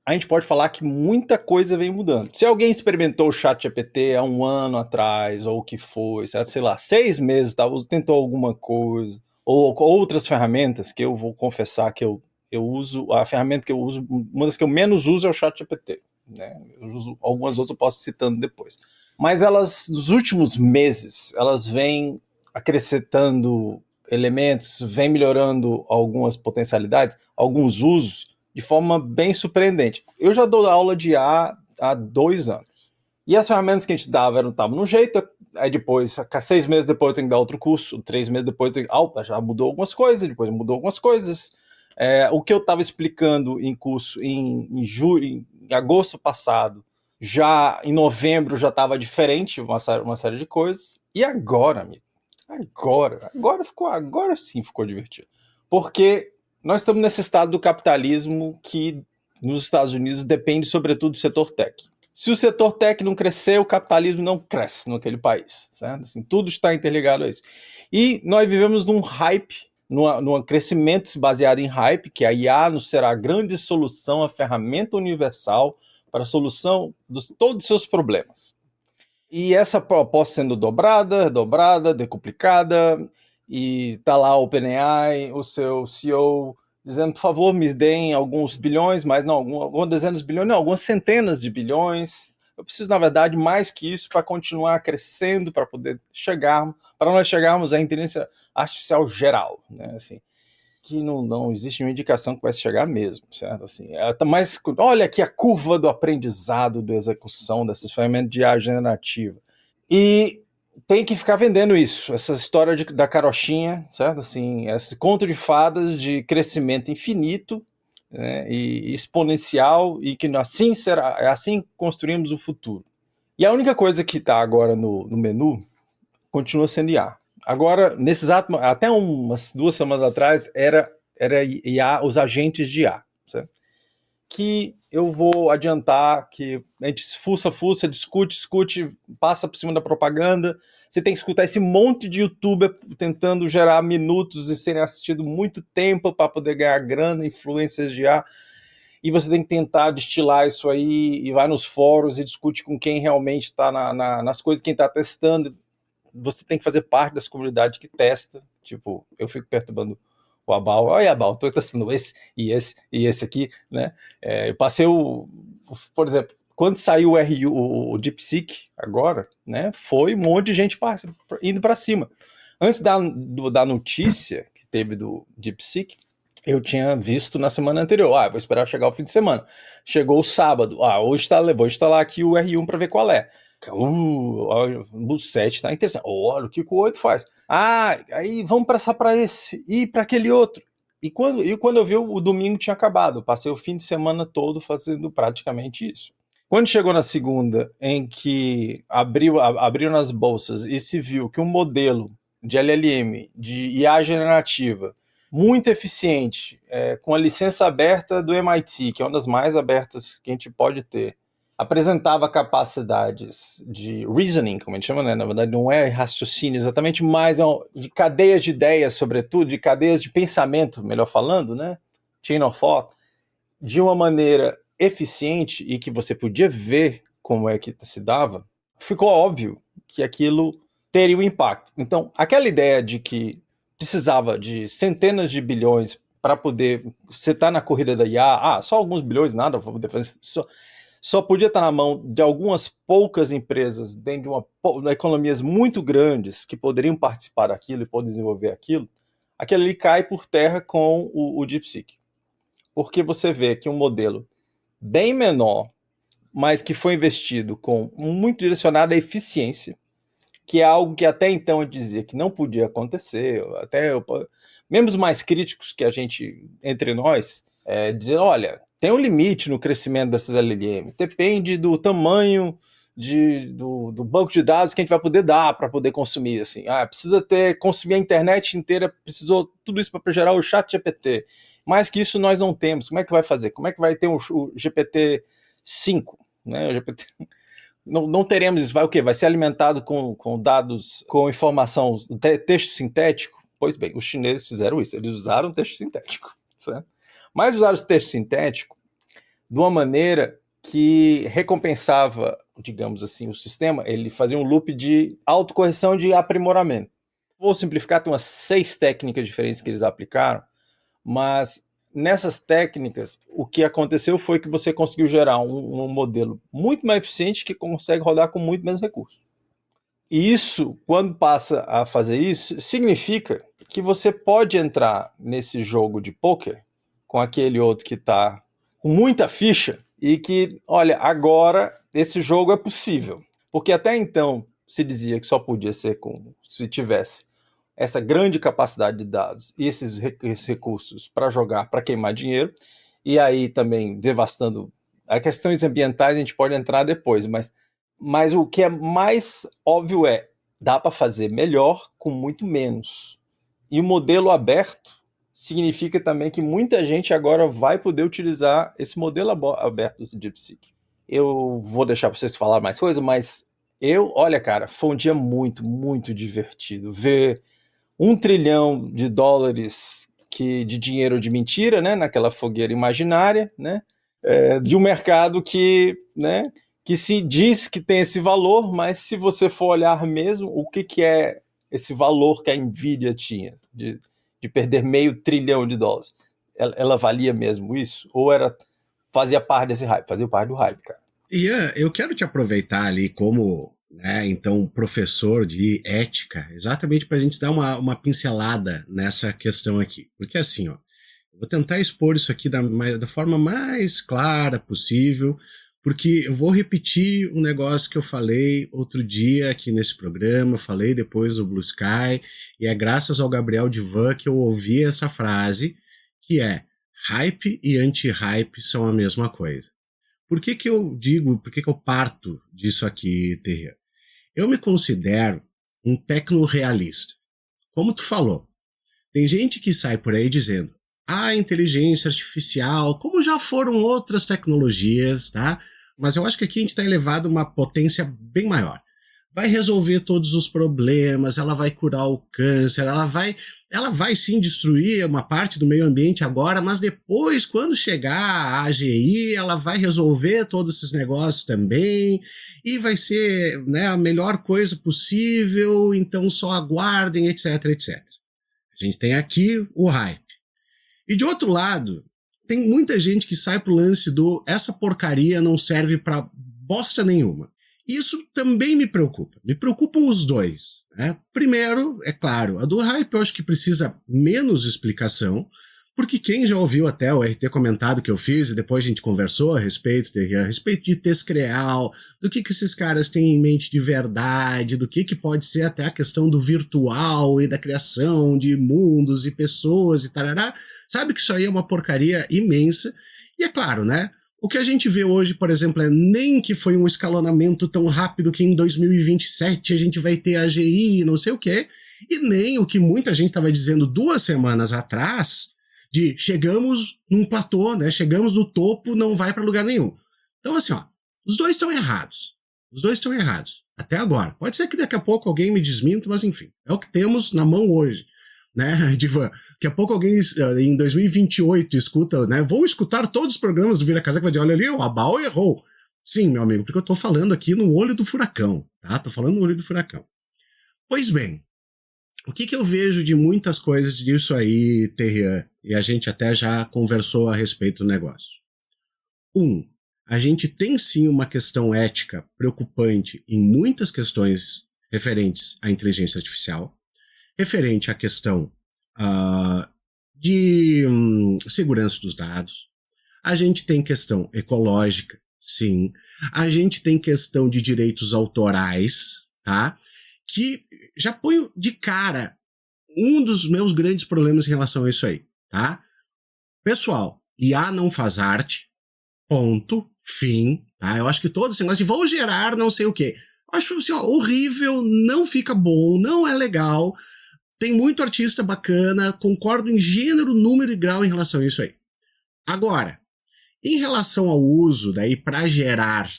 Speaker 3: a gente pode falar que muita coisa vem mudando. Se alguém experimentou o ChatGPT há 1 ano atrás, ou o que foi, sei lá, 6 meses, tentou alguma coisa, ou outras ferramentas, que eu vou confessar que eu uso, a ferramenta que eu uso, uma das que eu menos uso é o ChatGPT, né? Eu uso algumas outras, eu posso citando depois. Mas elas, nos últimos meses, elas vêm acrescentando elementos, vêm melhorando algumas potencialidades, alguns usos, de forma bem surpreendente. Eu já dou aula de IA há 2 anos. E as ferramentas que a gente dava estavam no jeito, aí depois, 6 meses depois tem que dar outro curso, 3 meses depois já mudou algumas coisas, depois mudou algumas coisas. O que eu estava explicando em curso em agosto passado, já em novembro já estava diferente, uma série de coisas. E agora, amigo, agora sim ficou divertido. Porque nós estamos nesse estado do capitalismo que nos Estados Unidos depende sobretudo do setor tech. Se o setor tech não crescer, o capitalismo não cresce naquele país, certo? Assim, tudo está interligado a isso. E nós vivemos num hype, num crescimento baseado em hype, que a IA nos será a grande solução, a ferramenta universal para a solução de todos os seus problemas. E essa proposta sendo dobrada, decuplicada, e tá lá o OpenAI, o seu CEO, dizendo, por favor, me deem alguns bilhões, mas não, algumas dezenas de bilhões, não, algumas centenas de bilhões. Eu preciso, na verdade, mais que isso para continuar crescendo, para poder para nós chegarmos à inteligência artificial geral, né, assim, que não existe uma indicação que vai chegar mesmo, certo? Assim, mas olha aqui a curva do aprendizado, da execução dessas ferramentas de IA generativa. E tem que ficar vendendo isso, essa história da carochinha, certo? Assim, esse conto de fadas de crescimento infinito, né, e exponencial, e que assim construímos o futuro. E a única coisa que está agora no menu continua sendo IA. Agora, até umas 2 semanas atrás, era IA, os agentes de IA, certo? Que eu vou adiantar que a gente fuça, discute, passa por cima da propaganda. Você tem que escutar esse monte de youtuber tentando gerar minutos e serem assistidos muito tempo para poder ganhar grana, influências de IA. E você tem que tentar destilar isso aí e vai nos fóruns e discute com quem realmente está nas coisas, quem está testando. Você tem que fazer parte dessa comunidade que testa. Tipo, eu fico perturbando o Abal, olha Abal, estou testando esse e esse aqui, né? Eu passei por exemplo, quando saiu o DeepSeek agora, né? Foi um monte de gente indo para cima. Antes da notícia que teve do DeepSeek, eu tinha visto na semana anterior. Vou esperar chegar o fim de semana. Chegou o sábado. Hoje vou instalar aqui o R1 para ver qual é. O 7 tá interessante. Olha o que o 8 faz. Aí vamos passar para esse e para aquele outro. E quando eu vi, o domingo tinha acabado. Eu passei o fim de semana todo fazendo praticamente isso. Quando chegou na segunda, em que abriu nas bolsas e se viu que um modelo de LLM, de IA generativa, muito eficiente, com a licença aberta do MIT, que é uma das mais abertas que a gente pode ter, apresentava capacidades de reasoning, como a gente chama, né? Na verdade não é raciocínio exatamente, mas de cadeias de ideias, sobretudo, de cadeias de pensamento, melhor falando, né? Chain of thought, de uma maneira eficiente e que você podia ver como é que se dava, ficou óbvio que aquilo teria um impacto. Então, aquela ideia de que precisava de centenas de bilhões para poder você estar na corrida da IA, só alguns bilhões, nada para poder fazer, só podia estar na mão de algumas poucas empresas dentro de economias muito grandes que poderiam participar daquilo e poder desenvolver aquilo ali cai por terra com o DeepSeek. Porque você vê que um modelo bem menor, mas que foi investido com muito direcionado à eficiência, que é algo que até então eu dizia que não podia acontecer, mesmo os mais críticos que a gente, entre nós, dizer, olha, tem um limite no crescimento dessas LLM, depende do tamanho do banco de dados que a gente vai poder dar para poder consumir, assim, precisa consumir a internet inteira, precisou tudo isso para gerar o chat GPT, mais que isso nós não temos, como é que vai fazer? Como é que vai ter o GPT-5, né, o GPT... Não teremos isso, vai o quê? Vai ser alimentado com dados, com informação, texto sintético? Pois bem, os chineses fizeram isso, eles usaram texto sintético, certo? Mas usaram esse texto sintético de uma maneira que recompensava, digamos assim, o sistema, ele fazia um loop de autocorreção de aprimoramento. Vou simplificar, tem umas 6 técnicas diferentes que eles aplicaram, mas nessas técnicas, o que aconteceu foi que você conseguiu gerar um modelo muito mais eficiente que consegue rodar com muito menos recursos. E isso, quando passa a fazer isso, significa que você pode entrar nesse jogo de pôquer com aquele outro que está com muita ficha e que, olha, agora esse jogo é possível. Porque até então se dizia que só podia ser se tivesse essa grande capacidade de dados e esses recursos para jogar, para queimar dinheiro, e aí também devastando as questões ambientais, a gente pode entrar depois, mas o que é mais óbvio dá para fazer melhor com muito menos. E o modelo aberto significa também que muita gente agora vai poder utilizar esse modelo aberto do DeepSeek. Eu vou deixar para vocês falar mais coisa, mas olha, cara, foi um dia muito, muito divertido ver $1 trilhão de dinheiro de mentira, né, naquela fogueira imaginária, né, de um mercado que se diz que tem esse valor, mas se você for olhar mesmo, o que é esse valor que a Nvidia tinha de perder $500 bilhão? Ela valia mesmo isso? Ou fazia parte desse hype? Fazia parte do hype, cara.
Speaker 1: Ian, eu quero te aproveitar ali como, então, professor de ética, exatamente para a gente dar uma pincelada nessa questão aqui. Porque assim, eu vou tentar expor isso aqui da forma mais clara possível, porque eu vou repetir um negócio que eu falei outro dia aqui nesse programa, eu falei depois do Blue Sky, e é graças ao Gabriel Divan que eu ouvi essa frase, que é: hype e anti-hype são a mesma coisa. Por que eu parto disso aqui, Terreiro? Eu me considero um tecno-realista. Como tu falou, tem gente que sai por aí dizendo: inteligência artificial, como já foram outras tecnologias, tá? Mas eu acho que aqui a gente está elevado a uma potência bem maior. Vai resolver todos os problemas, ela vai curar o câncer, ela vai sim destruir uma parte do meio ambiente agora, mas depois, quando chegar a AGI, ela vai resolver todos esses negócios também, e vai ser, a melhor coisa possível, então só aguardem, etc, etc. A gente tem aqui o hype. E de outro lado, tem muita gente que sai pro lance do essa porcaria não serve pra bosta nenhuma. Isso também me preocupa. Me preocupam os dois. Né? Primeiro, é claro, a do hype eu acho que precisa menos explicação, porque quem já ouviu até o RT comentado que eu fiz, e depois a gente conversou a respeito de Tescreal, do que esses caras têm em mente de verdade, do que pode ser até a questão do virtual e da criação de mundos e pessoas e tarará, sabe que isso aí é uma porcaria imensa. E é claro, né? O que a gente vê hoje, por exemplo, é nem que foi um escalonamento tão rápido que em 2027 a gente vai ter AGI e não sei o quê, e nem o que muita gente estava dizendo 2 semanas atrás, de chegamos num platô, né? Chegamos no topo, não vai para lugar nenhum. Então, assim, ó, os dois estão errados. Os dois estão errados. Até agora. Pode ser que daqui a pouco alguém me desminta, mas enfim, é o que temos na mão hoje. Né, Divan? Daqui a pouco alguém em 2028 escuta, né? Vou escutar todos os programas do Vira Casaca e vai dizer, olha ali, o Abal errou. Sim, meu amigo, porque eu tô falando aqui no olho do furacão, tá? Tô falando no olho do furacão. Pois bem, o que eu vejo de muitas coisas disso aí, Terrian, e a gente até já conversou a respeito do negócio. A gente tem sim uma questão ética preocupante em muitas questões referentes à inteligência artificial, referente à questão de segurança dos dados. A gente tem questão ecológica, sim. A gente tem questão de direitos autorais, tá? Que já ponho de cara um dos meus grandes problemas em relação a isso aí, tá? Pessoal, IA não faz arte, ponto, fim, tá? Eu acho que todo esse negócio de vou gerar não sei o quê. Eu acho assim, ó, horrível, não fica bom, não é legal. Tem muito artista bacana, concordo em gênero, número e grau em relação a isso aí. Agora, em relação ao uso daí para gerar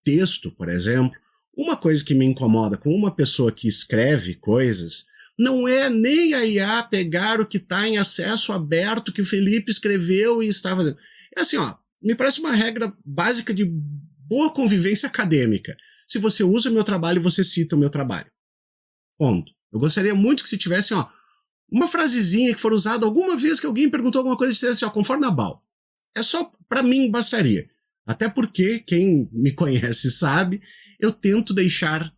Speaker 1: texto, por exemplo, uma coisa que me incomoda com uma pessoa que escreve coisas não é nem a IA pegar o que está em acesso aberto que o Felipe escreveu e estava... É assim, ó, me parece uma regra básica de boa convivência acadêmica. Se você usa meu trabalho, você cita o meu trabalho. Ponto. Eu gostaria muito que se tivesse, ó, uma frasezinha que for usada alguma vez que alguém perguntou alguma coisa e dissesse, ó, conforme a Bal. É só, pra mim, bastaria. Até porque, quem me conhece sabe, eu tento deixar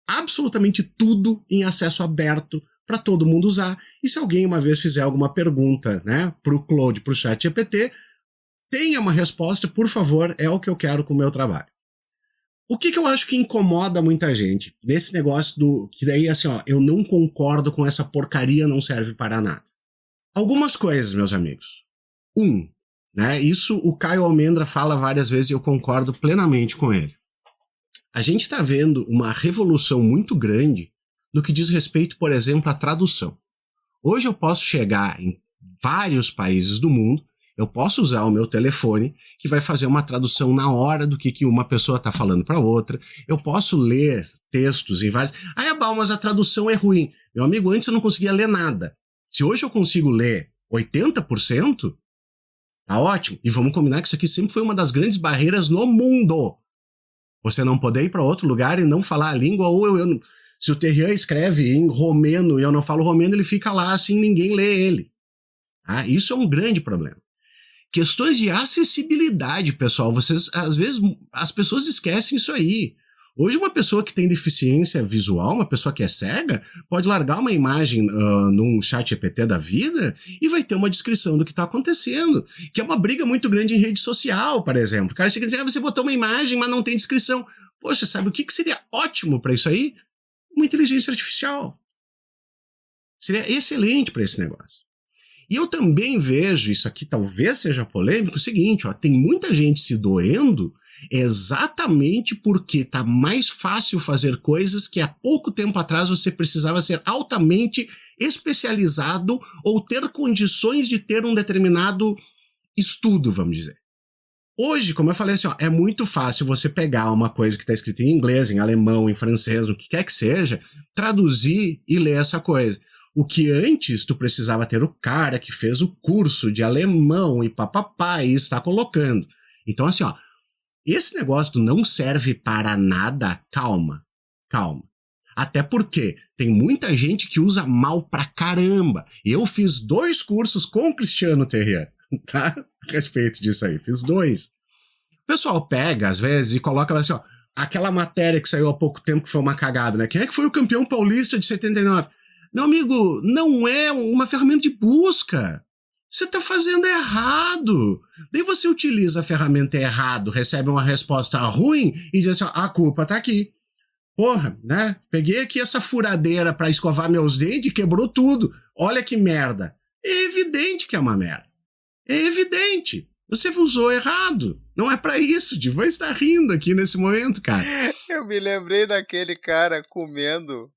Speaker 1: absolutamente tudo em acesso aberto para todo mundo usar. E se alguém uma vez fizer alguma pergunta, né, pro Claude, pro ChatGPT, tenha uma resposta, por favor, é o que eu quero com o meu trabalho. O que eu acho que incomoda muita gente nesse negócio do... que daí, assim, ó, eu não concordo com essa porcaria, não serve para nada. Algumas coisas, meus amigos. Né, isso o Caio Almendra fala várias vezes e eu concordo plenamente com ele. A gente está vendo uma revolução muito grande no que diz respeito, por exemplo, à tradução. Hoje eu posso chegar em vários países do mundo, eu posso usar o meu telefone, que vai fazer uma tradução na hora do que uma pessoa está falando para outra. Eu posso ler textos em vários... Abal, mas a tradução é ruim. Meu amigo, antes eu não conseguia ler nada. Se hoje eu consigo ler 80%, tá ótimo. E vamos combinar que isso aqui sempre foi uma das grandes barreiras no mundo. Você não poder ir para outro lugar e não falar a língua, ou eu não... Se o Terrian escreve em romeno e eu não falo romeno, ele fica lá assim, ninguém lê ele. Tá? Isso é um grande problema. Questões de acessibilidade, pessoal. Vocês, às vezes, as pessoas esquecem isso aí. Hoje, uma pessoa que tem deficiência visual, uma pessoa que é cega, pode largar uma imagem num chat GPT da vida e vai ter uma descrição do que está acontecendo. Que é uma briga muito grande em rede social, por exemplo. O cara chega e diz, você botou uma imagem, mas não tem descrição. Poxa, sabe o que seria ótimo para isso aí? Uma inteligência artificial. Seria excelente para esse negócio. E eu também vejo, isso aqui talvez seja polêmico, o seguinte, ó, tem muita gente se doendo exatamente porque tá mais fácil fazer coisas que há pouco tempo atrás você precisava ser altamente especializado ou ter condições de ter um determinado estudo, vamos dizer. Hoje, como eu falei assim, ó, é muito fácil você pegar uma coisa que está escrita em inglês, em alemão, em francês, o que quer que seja, traduzir e ler essa coisa. O que antes tu precisava ter o cara que fez o curso de alemão e papapá e está colocando. Então assim, ó, esse negócio do não serve para nada, calma. Até porque tem muita gente que usa mal pra caramba. Eu fiz 2 cursos com o Cristiano Terrier, tá? A respeito disso aí, fiz 2. O pessoal pega, às vezes, e coloca lá assim, ó, aquela matéria que saiu há pouco tempo que foi uma cagada, né? Quem é que foi o campeão paulista de 79? Meu amigo, não é uma ferramenta de busca. Você tá fazendo errado. Daí você utiliza a ferramenta errado, recebe uma resposta ruim e diz assim, ó, a culpa tá aqui. Porra, né? Peguei aqui essa furadeira pra escovar meus dentes e quebrou tudo. Olha que merda. É evidente que é uma merda. É evidente. Você usou errado. Não é pra isso. Divan está rindo aqui nesse momento, cara.
Speaker 2: Eu me lembrei daquele cara comendo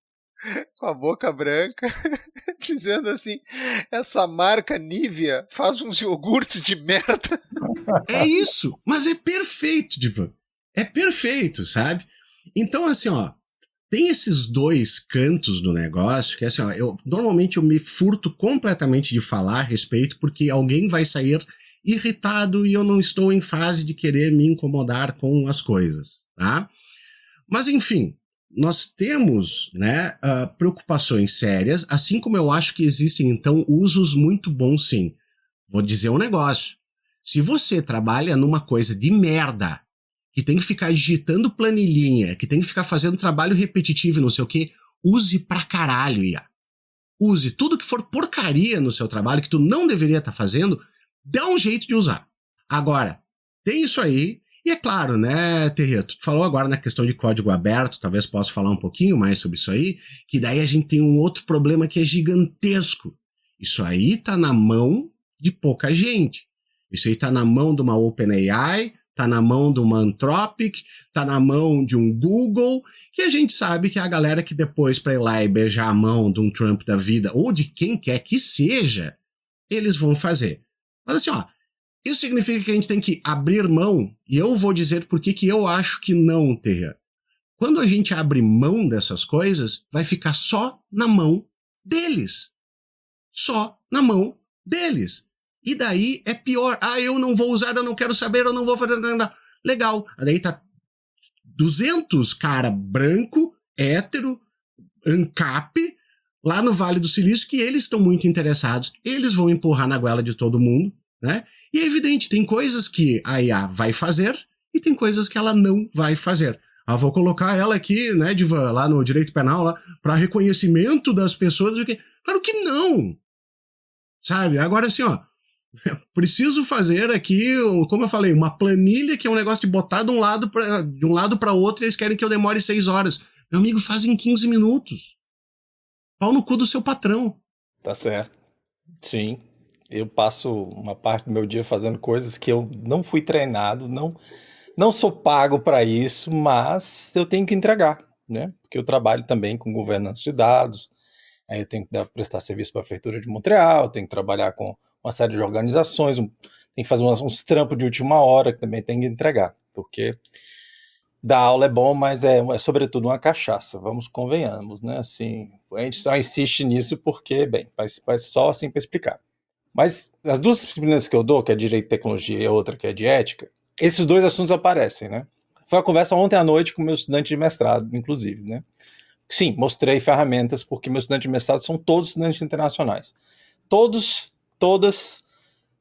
Speaker 2: com a boca branca, dizendo assim, essa marca Nivea faz uns iogurtes de merda.
Speaker 1: É isso. Mas é perfeito, Divan. É perfeito, sabe? Então, assim, ó, tem esses 2 cantos no negócio que, assim, ó, normalmente eu me furto completamente de falar a respeito porque alguém vai sair irritado e eu não estou em fase de querer me incomodar com as coisas, tá? Mas, enfim, nós temos, né, preocupações sérias, assim como eu acho que existem, então, usos muito bons, sim. Vou dizer um negócio. Se você trabalha numa coisa de merda, que tem que ficar digitando planilhinha, que tem que ficar fazendo trabalho repetitivo e não sei o quê, use pra caralho, IA. Use tudo que for porcaria no seu trabalho, que tu não deveria estar fazendo, dá um jeito de usar. Agora, tem isso aí, e é claro, né, Terrieto, tu falou agora na questão de código aberto, talvez possa falar um pouquinho mais sobre isso aí, que daí a gente tem um outro problema que é gigantesco. Isso aí tá na mão de pouca gente. Isso aí tá na mão de uma OpenAI, tá na mão de uma Anthropic, tá na mão de um Google, que a gente sabe que é a galera que depois pra ir lá e beijar a mão de um Trump da vida, ou de quem quer que seja, eles vão fazer. Mas assim, ó, isso significa que a gente tem que abrir mão, e eu vou dizer por que eu acho que não, Terra. Quando a gente abre mão dessas coisas, vai ficar só na mão deles. Só na mão deles. E daí é pior. Ah, eu não vou usar, eu não quero saber, eu não vou fazer nada. Legal. Daí tá 200 cara branco, hétero, ANCAP, lá no Vale do Silício, que eles estão muito interessados. Eles vão empurrar na goela de todo mundo, né? E é evidente, tem coisas que a IA vai fazer e tem coisas que ela não vai fazer. Ah, vou colocar ela aqui, né, Divan, lá no direito penal, lá, para reconhecimento das pessoas. Claro que não! Sabe? Agora, assim, ó, preciso fazer aqui, como eu falei, uma planilha que é um negócio de botar de um lado para outro e eles querem que eu demore 6 horas. Meu amigo, faz em 15 minutos. Pau no cu do seu patrão.
Speaker 3: Tá certo. Sim. Eu passo uma parte do meu dia fazendo coisas que eu não fui treinado, não sou pago para isso, mas eu tenho que entregar, né? Porque eu trabalho também com governança de dados, aí eu tenho que prestar serviço para a Prefeitura de Montreal, tenho que trabalhar com uma série de organizações, tem que fazer uns trampos de última hora que também tem que entregar, porque dar aula é bom, mas é sobretudo uma cachaça, convenhamos, né? Assim, a gente só insiste nisso porque, bem, faz só assim para explicar. Mas as 2 disciplinas que eu dou, que é Direito e Tecnologia e a outra que é de Ética, esses 2 assuntos aparecem, né? Foi uma conversa ontem à noite com meu estudante de mestrado, inclusive, né? Sim, mostrei ferramentas, porque meus estudantes de mestrado são todos estudantes internacionais. Todas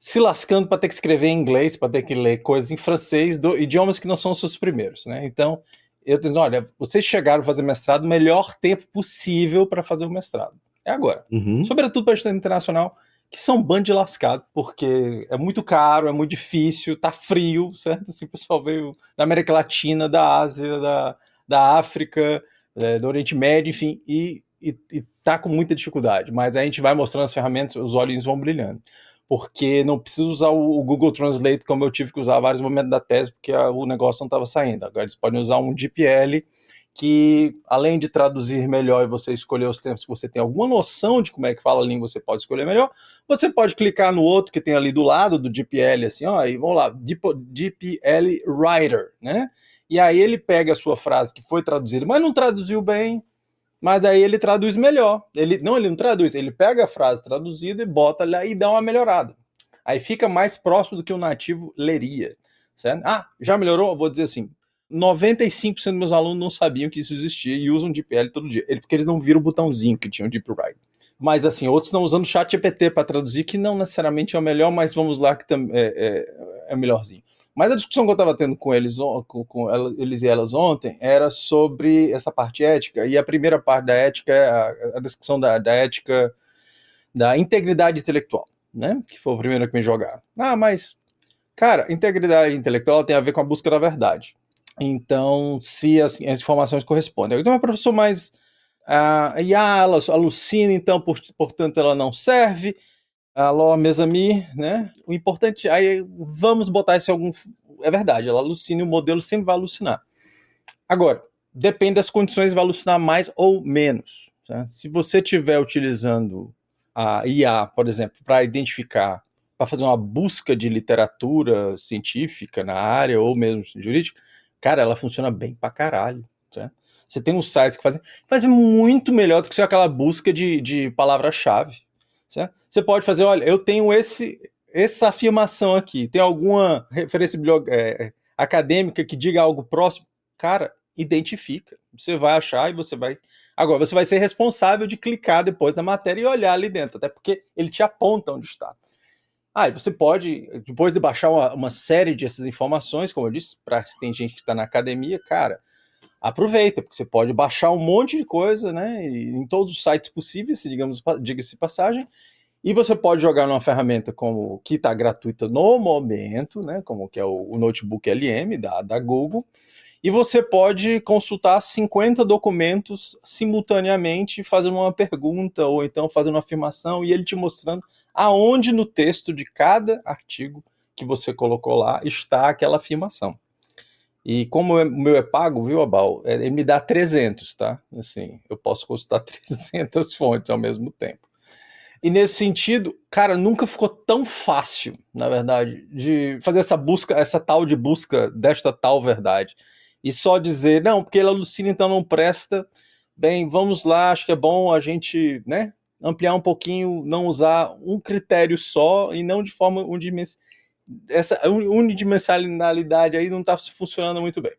Speaker 3: se lascando para ter que escrever em inglês, para ter que ler coisas em francês, idiomas que não são os seus primeiros, né? Então, eu tenho, olha, vocês chegaram a fazer mestrado, o melhor tempo possível para fazer o mestrado. É agora.
Speaker 1: Uhum.
Speaker 3: Sobretudo para estudante internacional, que são um bando de lascado, porque é muito caro, é muito difícil, tá frio, certo? Assim, o pessoal veio da América Latina, da Ásia, da África, do Oriente Médio, enfim, e tá com muita dificuldade. Mas a gente vai mostrando as ferramentas, os olhinhos vão brilhando. Porque não precisa usar o Google Translate como eu tive que usar vários momentos da tese, porque o negócio não estava saindo. Agora eles podem usar um DeepL, que além de traduzir melhor e você escolher os tempos que você tem alguma noção de como é que fala a língua, você pode escolher melhor, você pode clicar no outro que tem ali do lado do DeepL, assim, ó, e vamos lá, DeepL Writer, né? E aí ele pega a sua frase que foi traduzida, mas não traduziu bem, mas daí ele traduz melhor. Ele não traduz, ele pega a frase traduzida e bota lá e dá uma melhorada. Aí fica mais próximo do que o nativo leria, certo? Ah, já melhorou? Eu vou dizer assim, 95% dos meus alunos não sabiam que isso existia e usam DeepL todo dia. Porque eles não viram o botãozinho que tinha o DeepWrite. Mas assim, outros estão usando o ChatGPT para traduzir, que não necessariamente é o melhor, mas vamos lá que é melhorzinho. Mas a discussão que eu estava tendo com eles e elas ontem era sobre essa parte ética, e a primeira parte da ética é a discussão da ética da integridade intelectual, né? Que foi a primeira que me jogaram. Mas, cara, integridade intelectual tem a ver com a busca da verdade. Então, se as informações correspondem. Então, uma professora mais... ela alucina, então, portanto, ela não serve. Alô, mes amis, né? O importante... Aí, vamos botar isso em algum... É verdade, ela alucina e o modelo sempre vai alucinar. Agora, depende das condições, vai alucinar mais ou menos. Tá? Se você estiver utilizando a IA, por exemplo, para identificar, para fazer uma busca de literatura científica na área, ou mesmo jurídica, cara, ela funciona bem pra caralho. Tá? Você tem uns sites que fazem muito melhor do que aquela busca de palavra-chave. Certo? Você pode fazer, olha, eu tenho essa afirmação aqui, tem alguma referência acadêmica que diga algo próximo? Cara, identifica. Você vai achar e você vai... Agora, você vai ser responsável de clicar depois na matéria e olhar ali dentro, até porque ele te aponta onde está. E você pode, depois de baixar uma série dessas informações, como eu disse, para se tem gente que está na academia, cara, aproveita, porque você pode baixar um monte de coisa, né, em todos os sites possíveis, diga-se passagem, e você pode jogar numa ferramenta como que está gratuita no momento, né, como que é o Notebook LM da Google, e você pode consultar 50 documentos simultaneamente, fazendo uma pergunta ou então fazendo uma afirmação, e ele te mostrando aonde no texto de cada artigo que você colocou lá está aquela afirmação. E como o meu é pago, viu, Abal? Ele me dá 300, tá? Assim, eu posso consultar 300 fontes ao mesmo tempo. E nesse sentido, cara, nunca ficou tão fácil, na verdade, de fazer essa busca, essa tal de busca desta tal verdade. E só dizer, não, porque ele alucina, então não presta. Bem, vamos lá, acho que é bom a gente, né, ampliar um pouquinho, não usar um critério só e não de forma unidimensional. Essa unidimensionalidade aí não está funcionando muito bem.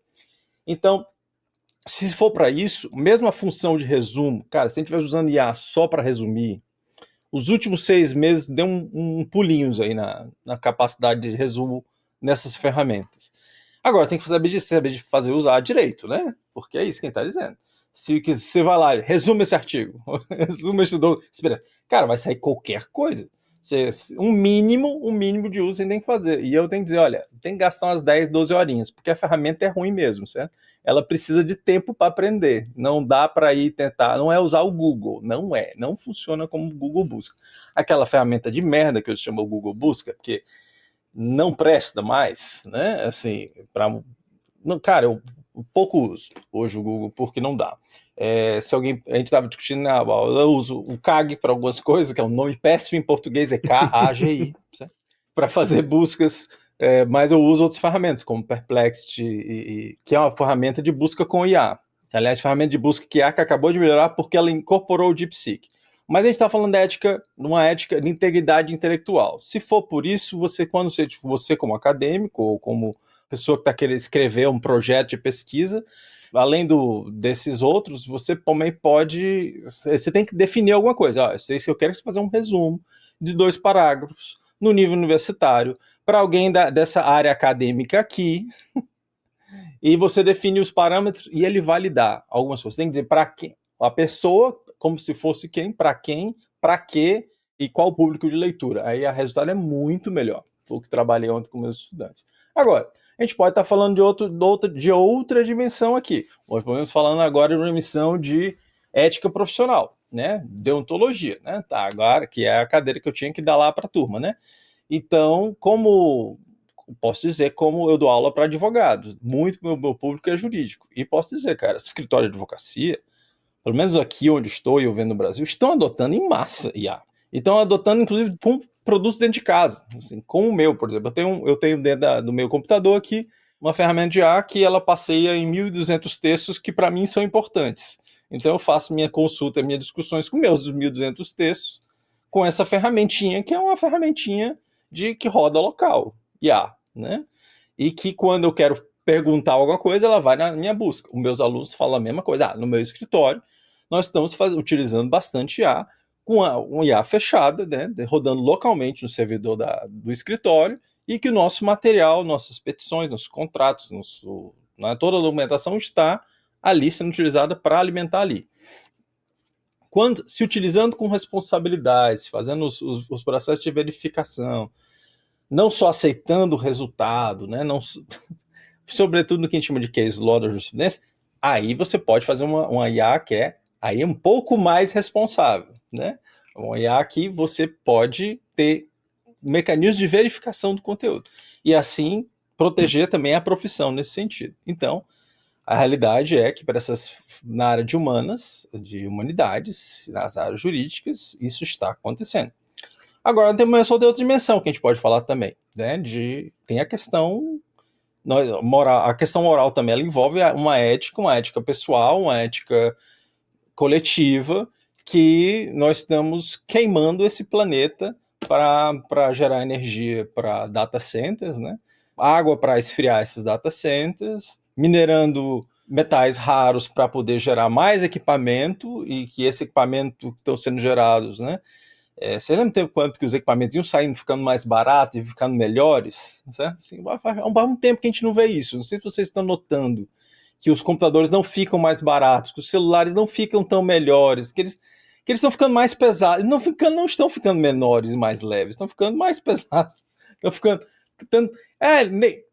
Speaker 3: Então, se for para isso, mesmo a função de resumo, cara, se a gente estiver usando IA só para resumir, os últimos 6 meses deu um pulinhos aí na capacidade de resumo nessas ferramentas. Agora, tem que saber usar direito, né? Porque é isso que ele está dizendo. Se você vai lá, resume esse artigo, resume esse documento, cara, vai sair qualquer coisa. Um mínimo de uso você tem que fazer. E eu tenho que dizer, olha, tem que gastar umas 10, 12 horinhas, porque a ferramenta é ruim mesmo, certo? Ela precisa de tempo para aprender. Não dá para ir tentar, não é usar o Google, não funciona como o Google Busca. Aquela ferramenta de merda que eu chamo o Google Busca, porque não presta mais, né? Assim, cara, eu pouco uso hoje o Google, porque não dá. Se alguém, a gente estava discutindo, eu uso o KAGI para algumas coisas, que é um nome péssimo em português, é KAGI, para fazer buscas, mas eu uso outras ferramentas, como Perplexity, que é uma ferramenta de busca com IA. Aliás, ferramenta de busca que a IA acabou de melhorar porque ela incorporou o DeepSeek. Mas a gente está falando uma ética de integridade intelectual. Se for por isso, você como acadêmico ou como pessoa que está querendo escrever um projeto de pesquisa, além desses outros, você também você tem que definir alguma coisa. Eu sei que eu quero fazer um resumo de 2 parágrafos no nível universitário para alguém dessa área acadêmica aqui, e você define os parâmetros e ele vai lhe dar algumas coisas. Você tem que dizer para quem, a pessoa, como se fosse quem, para quê e qual o público de leitura. Aí o resultado é muito melhor. Foi o que trabalhei ontem com meus estudantes. Agora, a gente pode estar falando de outra dimensão aqui. Estamos falando agora de uma dimensão de ética profissional, né? Deontologia, né? Tá, agora, que é a cadeira que eu tinha que dar lá para a turma, né? Então, posso dizer, como eu dou aula para advogados, muito do meu público é jurídico. E posso dizer, cara, esse escritório de advocacia, pelo menos aqui onde estou e eu vendo no Brasil, estão adotando em massa IA. E estão adotando, inclusive, produtos dentro de casa, assim, como o meu, por exemplo. Eu tenho dentro do meu computador aqui uma ferramenta de IA que ela passeia em 1.200 textos que para mim são importantes. Então eu faço minha consulta, minhas discussões com meus 1.200 textos com essa ferramentinha, que é uma ferramentinha que roda local, IA, né? E que quando eu quero perguntar alguma coisa, ela vai na minha busca. Os meus alunos falam a mesma coisa. No meu escritório, nós estamos utilizando bastante IA, com um IA fechada, né, rodando localmente no servidor do escritório, e que o nosso material, nossas petições, nossos contratos, toda a documentação está ali sendo utilizada para alimentar ali. Se utilizando com responsabilidade, fazendo os processos de verificação, não só aceitando o resultado, né, sobretudo no que a gente chama de case law da jurisprudência, aí você pode fazer uma IA que é aí um pouco mais responsável, né? Uma IA que você pode ter mecanismos de verificação do conteúdo e assim proteger também a profissão nesse sentido. Então, a realidade é que na área de humanidades, nas áreas jurídicas, isso está acontecendo. Agora tem uma outra dimensão que a gente pode falar também, né? Tem a questão moral. A questão moral também ela envolve uma ética pessoal, uma ética coletiva, que nós estamos queimando esse planeta para gerar energia para data centers, né? Água para esfriar esses data centers, minerando metais raros para poder gerar mais equipamento, e que esse equipamento que estão sendo gerados, né? Você lembra tempo quanto que os equipamentos iam saindo, ficando mais baratos e ficando melhores? Certo? Assim, há um tempo que a gente não vê isso. Não sei se vocês estão notando que os computadores não ficam mais baratos, que os celulares não ficam tão melhores, que eles estão ficando mais pesados. Não estão ficando menores e mais leves, estão ficando mais pesados. Estão ficando...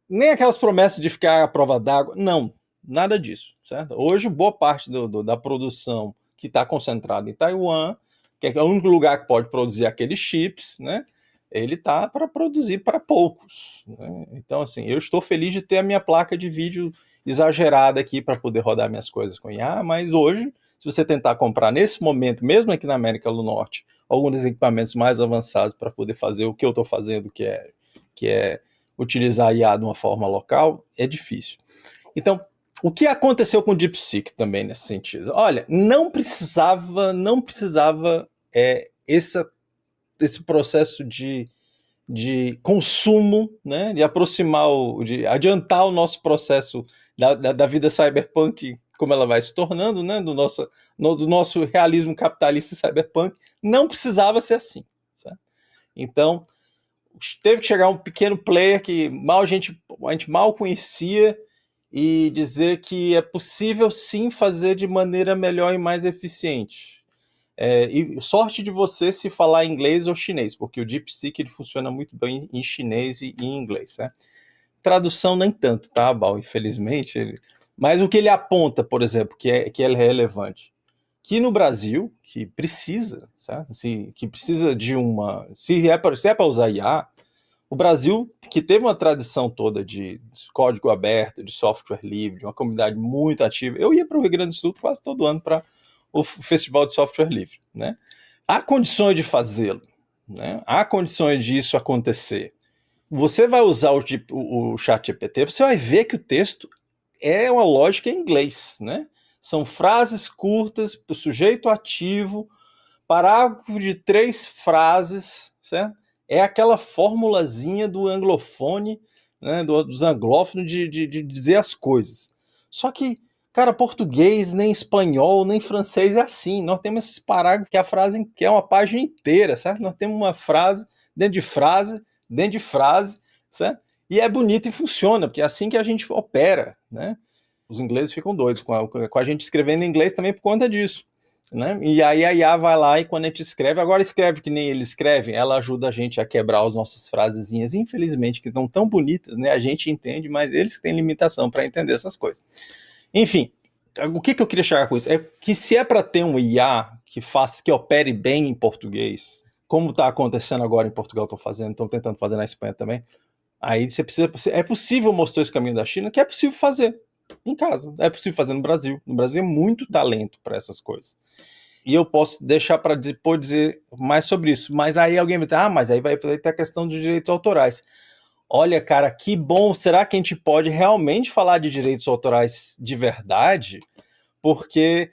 Speaker 3: nem aquelas promessas de ficar à prova d'água. Não, nada disso. Certo? Hoje, boa parte da produção que está concentrada em Taiwan, que é o único lugar que pode produzir aqueles chips, né? Ele está para produzir para poucos, né? Então, assim, eu estou feliz de ter a minha placa de vídeo exagerada aqui para poder rodar minhas coisas com IA, mas hoje, se você tentar comprar nesse momento, mesmo aqui na América do Norte, alguns dos equipamentos mais avançados para poder fazer o que eu estou fazendo, que é utilizar a IA de uma forma local, é difícil. Então, o que aconteceu com o DeepSeek também nesse sentido? Olha, não precisava esse processo de consumo, né, de de adiantar o nosso processo da vida cyberpunk, como ela vai se tornando, né, do nosso realismo capitalista cyberpunk. Não precisava ser assim, certo? Então, teve que chegar um pequeno player que a gente mal conhecia e dizer que é possível sim fazer de maneira melhor e mais eficiente. E sorte de você se falar inglês ou chinês, porque o DeepSeek ele funciona muito bem em chinês e em inglês, né? Tradução nem tanto, tá, Bal? Infelizmente. Mas o que ele aponta, por exemplo, que é relevante, que no Brasil, que precisa, certo? Que precisa de se é para usar IA, o Brasil, que teve uma tradição toda de código aberto, de software livre, de uma comunidade muito ativa. Eu ia para o Rio Grande do Sul quase todo ano para o Festival de Software Livre, né? Há condições de fazê-lo, né? Há condições disso acontecer. Você vai usar o ChatGPT, você vai ver que o texto é uma lógica em inglês, né? São frases curtas, o sujeito ativo, parágrafo de 3 frases, certo? É aquela formulazinha do anglofone, né, dos anglófonos de dizer as coisas. Só que, cara, português, nem espanhol, nem francês é assim. Nós temos esses parágrafos que a frase que é uma página inteira, certo? Nós temos uma frase dentro de frase, certo? E é bonito e funciona, porque é assim que a gente opera, né? Os ingleses ficam doidos com a gente escrevendo em inglês também por conta disso. Né? E aí a IA vai lá e quando a gente agora escreve que nem ele escreve, ela ajuda a gente a quebrar as nossas frasezinhas, infelizmente, que estão tão bonitas, né? A gente entende, mas eles têm limitação para entender essas coisas. Enfim, o que eu queria chegar com isso? É que se é para ter um IA que opere bem em português, como está acontecendo agora em Portugal, estão tentando fazer na Espanha também, aí é possível mostrar esse caminho da China, que é possível fazer em casa. É possível fazer no Brasil. No Brasil é muito talento para essas coisas. E eu posso deixar para depois dizer mais sobre isso. Mas aí alguém vai dizer, mas aí vai ter a questão dos direitos autorais. Olha, cara, que bom. Será que a gente pode realmente falar de direitos autorais de verdade? Porque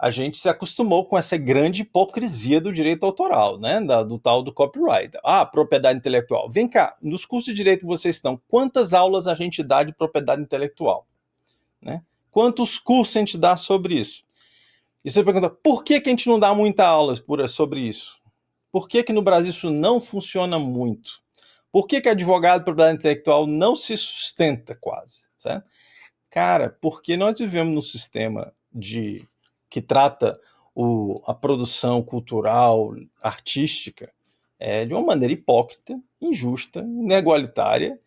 Speaker 3: a gente se acostumou com essa grande hipocrisia do direito autoral, né? Do tal do copyright. Propriedade intelectual. Vem cá, nos cursos de direito que vocês estão, quantas aulas a gente dá de propriedade intelectual? Né? Quantos cursos a gente dá sobre isso? E você pergunta, por que a gente não dá muita aula sobre isso? Por que no Brasil isso não funciona muito? Por que advogado de propriedade intelectual não se sustenta quase? Certo? Cara, porque nós vivemos num sistema que trata a produção cultural, artística, de uma maneira hipócrita, injusta, inegualitária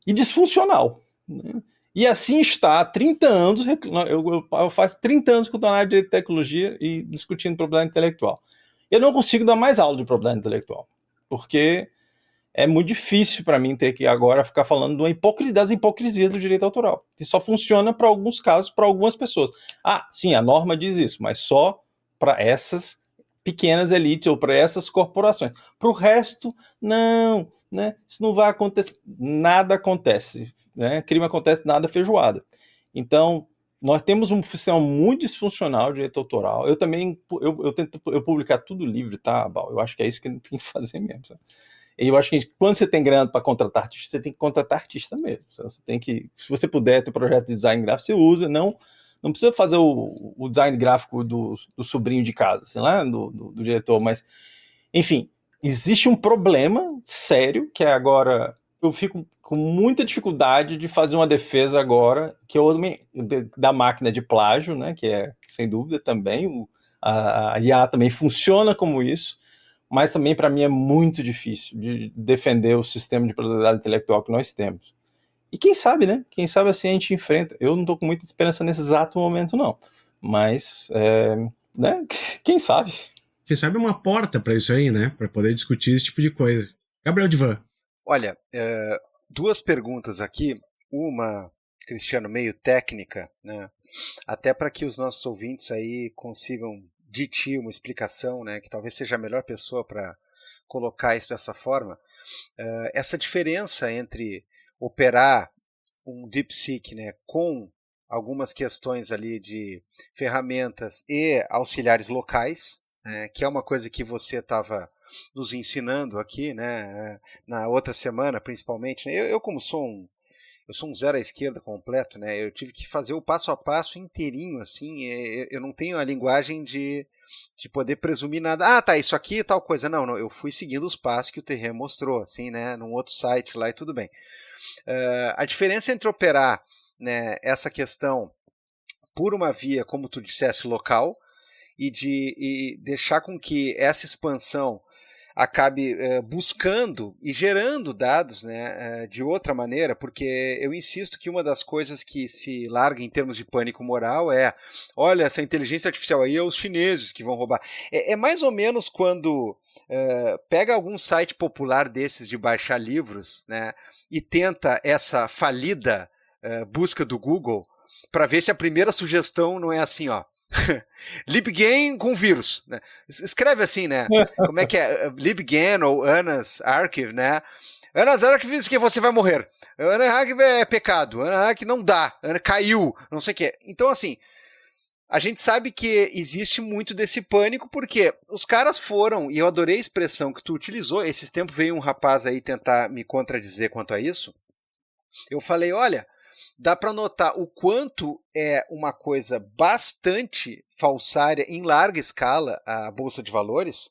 Speaker 3: e disfuncional. Né? E assim está há 30 anos, eu faço 30 anos que eu estou na área de direito e tecnologia e discutindo propriedade intelectual. Eu não consigo dar mais aula de propriedade intelectual, porque é muito difícil para mim ter que agora ficar falando das hipocrisias do direito autoral, que só funciona para alguns casos, para algumas pessoas. Sim, a norma diz isso, mas só para essas pequenas elites ou para essas corporações. Para o resto, não, né? Isso não vai acontecer, nada acontece, né? Crime acontece, nada feijoada. Então, nós temos um sistema muito disfuncional de direito autoral. Eu também, eu tento publicar tudo livre, tá, Bal? Eu acho que é isso que a gente tem que fazer mesmo, sabe? E eu acho que quando você tem grana para contratar artista, você tem que contratar artista mesmo. Você tem que, se você puder ter projeto de design gráfico, você usa. Não precisa fazer o design gráfico do sobrinho de casa, sei lá, do diretor. Mas, enfim, existe um problema sério que é agora. Eu fico com muita dificuldade de fazer uma defesa agora da máquina de plágio, né? Que é, sem dúvida, também. A IA também funciona como isso. Mas também, para mim, é muito difícil de defender o sistema de propriedade intelectual que nós temos. E quem sabe, né? Quem sabe assim a gente enfrenta. Eu não estou com muita esperança nesse exato momento, não. Mas, né? Quem sabe?
Speaker 1: Quem sabe uma porta para isso aí, né? Para poder discutir esse tipo de coisa. Gabriel Divan.
Speaker 2: Olha, duas perguntas aqui. Uma, Cristiano, meio técnica, né? Até para que os nossos ouvintes aí consigam de ti uma explicação, né, que talvez seja a melhor pessoa para colocar isso dessa forma. Essa diferença entre operar um DeepSeek, né, com algumas questões ali de ferramentas e auxiliares locais, que é uma coisa que você estava nos ensinando aqui, né, na outra semana principalmente. Né? Eu como eu sou um zero à esquerda completo, né? Eu tive que fazer o passo a passo inteirinho, assim. Eu não tenho a linguagem de poder presumir nada. Tá, isso aqui é tal coisa. Não, eu fui seguindo os passos que o Terreno mostrou, assim, né? Num outro site lá e tudo bem. A diferença entre operar, né, essa questão por uma via, como tu disseste, local, e deixar com que essa expansão acabe buscando e gerando dados, né, de outra maneira, porque eu insisto que uma das coisas que se larga em termos de pânico moral olha, essa inteligência artificial aí é os chineses que vão roubar. É mais ou menos quando pega algum site popular desses de baixar livros, né, e tenta essa falida busca do Google para ver se a primeira sugestão não é assim, ó. LibGain com vírus, né? Escreve assim, né? Como é que é? LibGain ou Anna's Archive, né? Anna's Archive diz que você vai morrer. Anna's Archive é pecado. Anna's Archive não dá. Caiu. Não sei o que. Então, assim, a gente sabe que existe muito desse pânico porque os caras foram, e eu adorei a expressão que tu utilizou. Esses tempos veio um rapaz aí tentar me contradizer quanto a isso. Eu falei, olha, dá para notar o quanto é uma coisa bastante falsária em larga escala a Bolsa de Valores,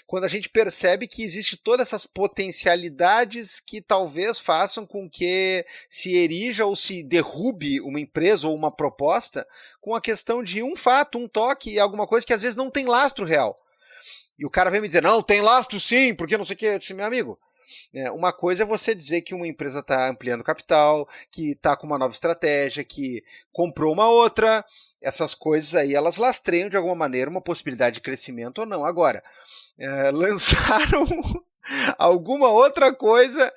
Speaker 2: quando a gente percebe que existe todas essas potencialidades que talvez façam com que se erija ou se derrube uma empresa ou uma proposta com a questão de um fato, um toque e alguma coisa que às vezes não tem lastro real. E o cara vem me dizer, não, tem lastro sim, porque não sei o que. Eu disse, meu amigo, uma coisa é você dizer que uma empresa está ampliando capital, que está com uma nova estratégia, que comprou uma outra. Essas coisas aí, elas lastreiam de alguma maneira uma possibilidade de crescimento ou não. Agora, lançaram alguma outra coisa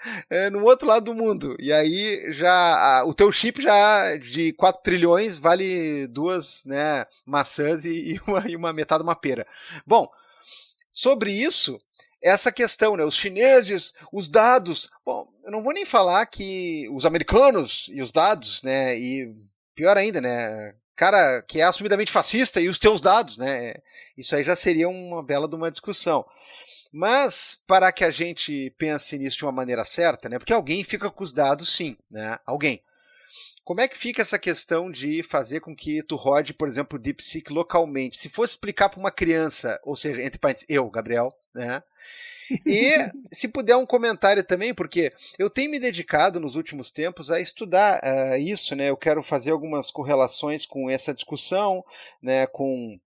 Speaker 2: no outro lado do mundo. E aí já o teu chip já de 4 trilhões vale 2, né, maçãs e uma metade de uma pera. Bom, sobre isso, essa questão, né? Os chineses, os dados. Bom, eu não vou nem falar que os americanos e os dados, né? E pior ainda, né? cara que é assumidamente fascista e os teus dados, né? Isso aí já seria uma bela de uma discussão. Mas para que a gente pense nisso de uma maneira certa, né? Porque alguém fica com os dados, sim, né? Alguém. Como é que fica essa questão de fazer com que tu rode, por exemplo, o DeepSeek localmente? Se fosse explicar para uma criança, ou seja, entre parênteses, eu, Gabriel, né? E se puder um comentário também, porque eu tenho me dedicado nos últimos tempos a estudar isso, né? Eu quero fazer algumas correlações com essa discussão, né? Com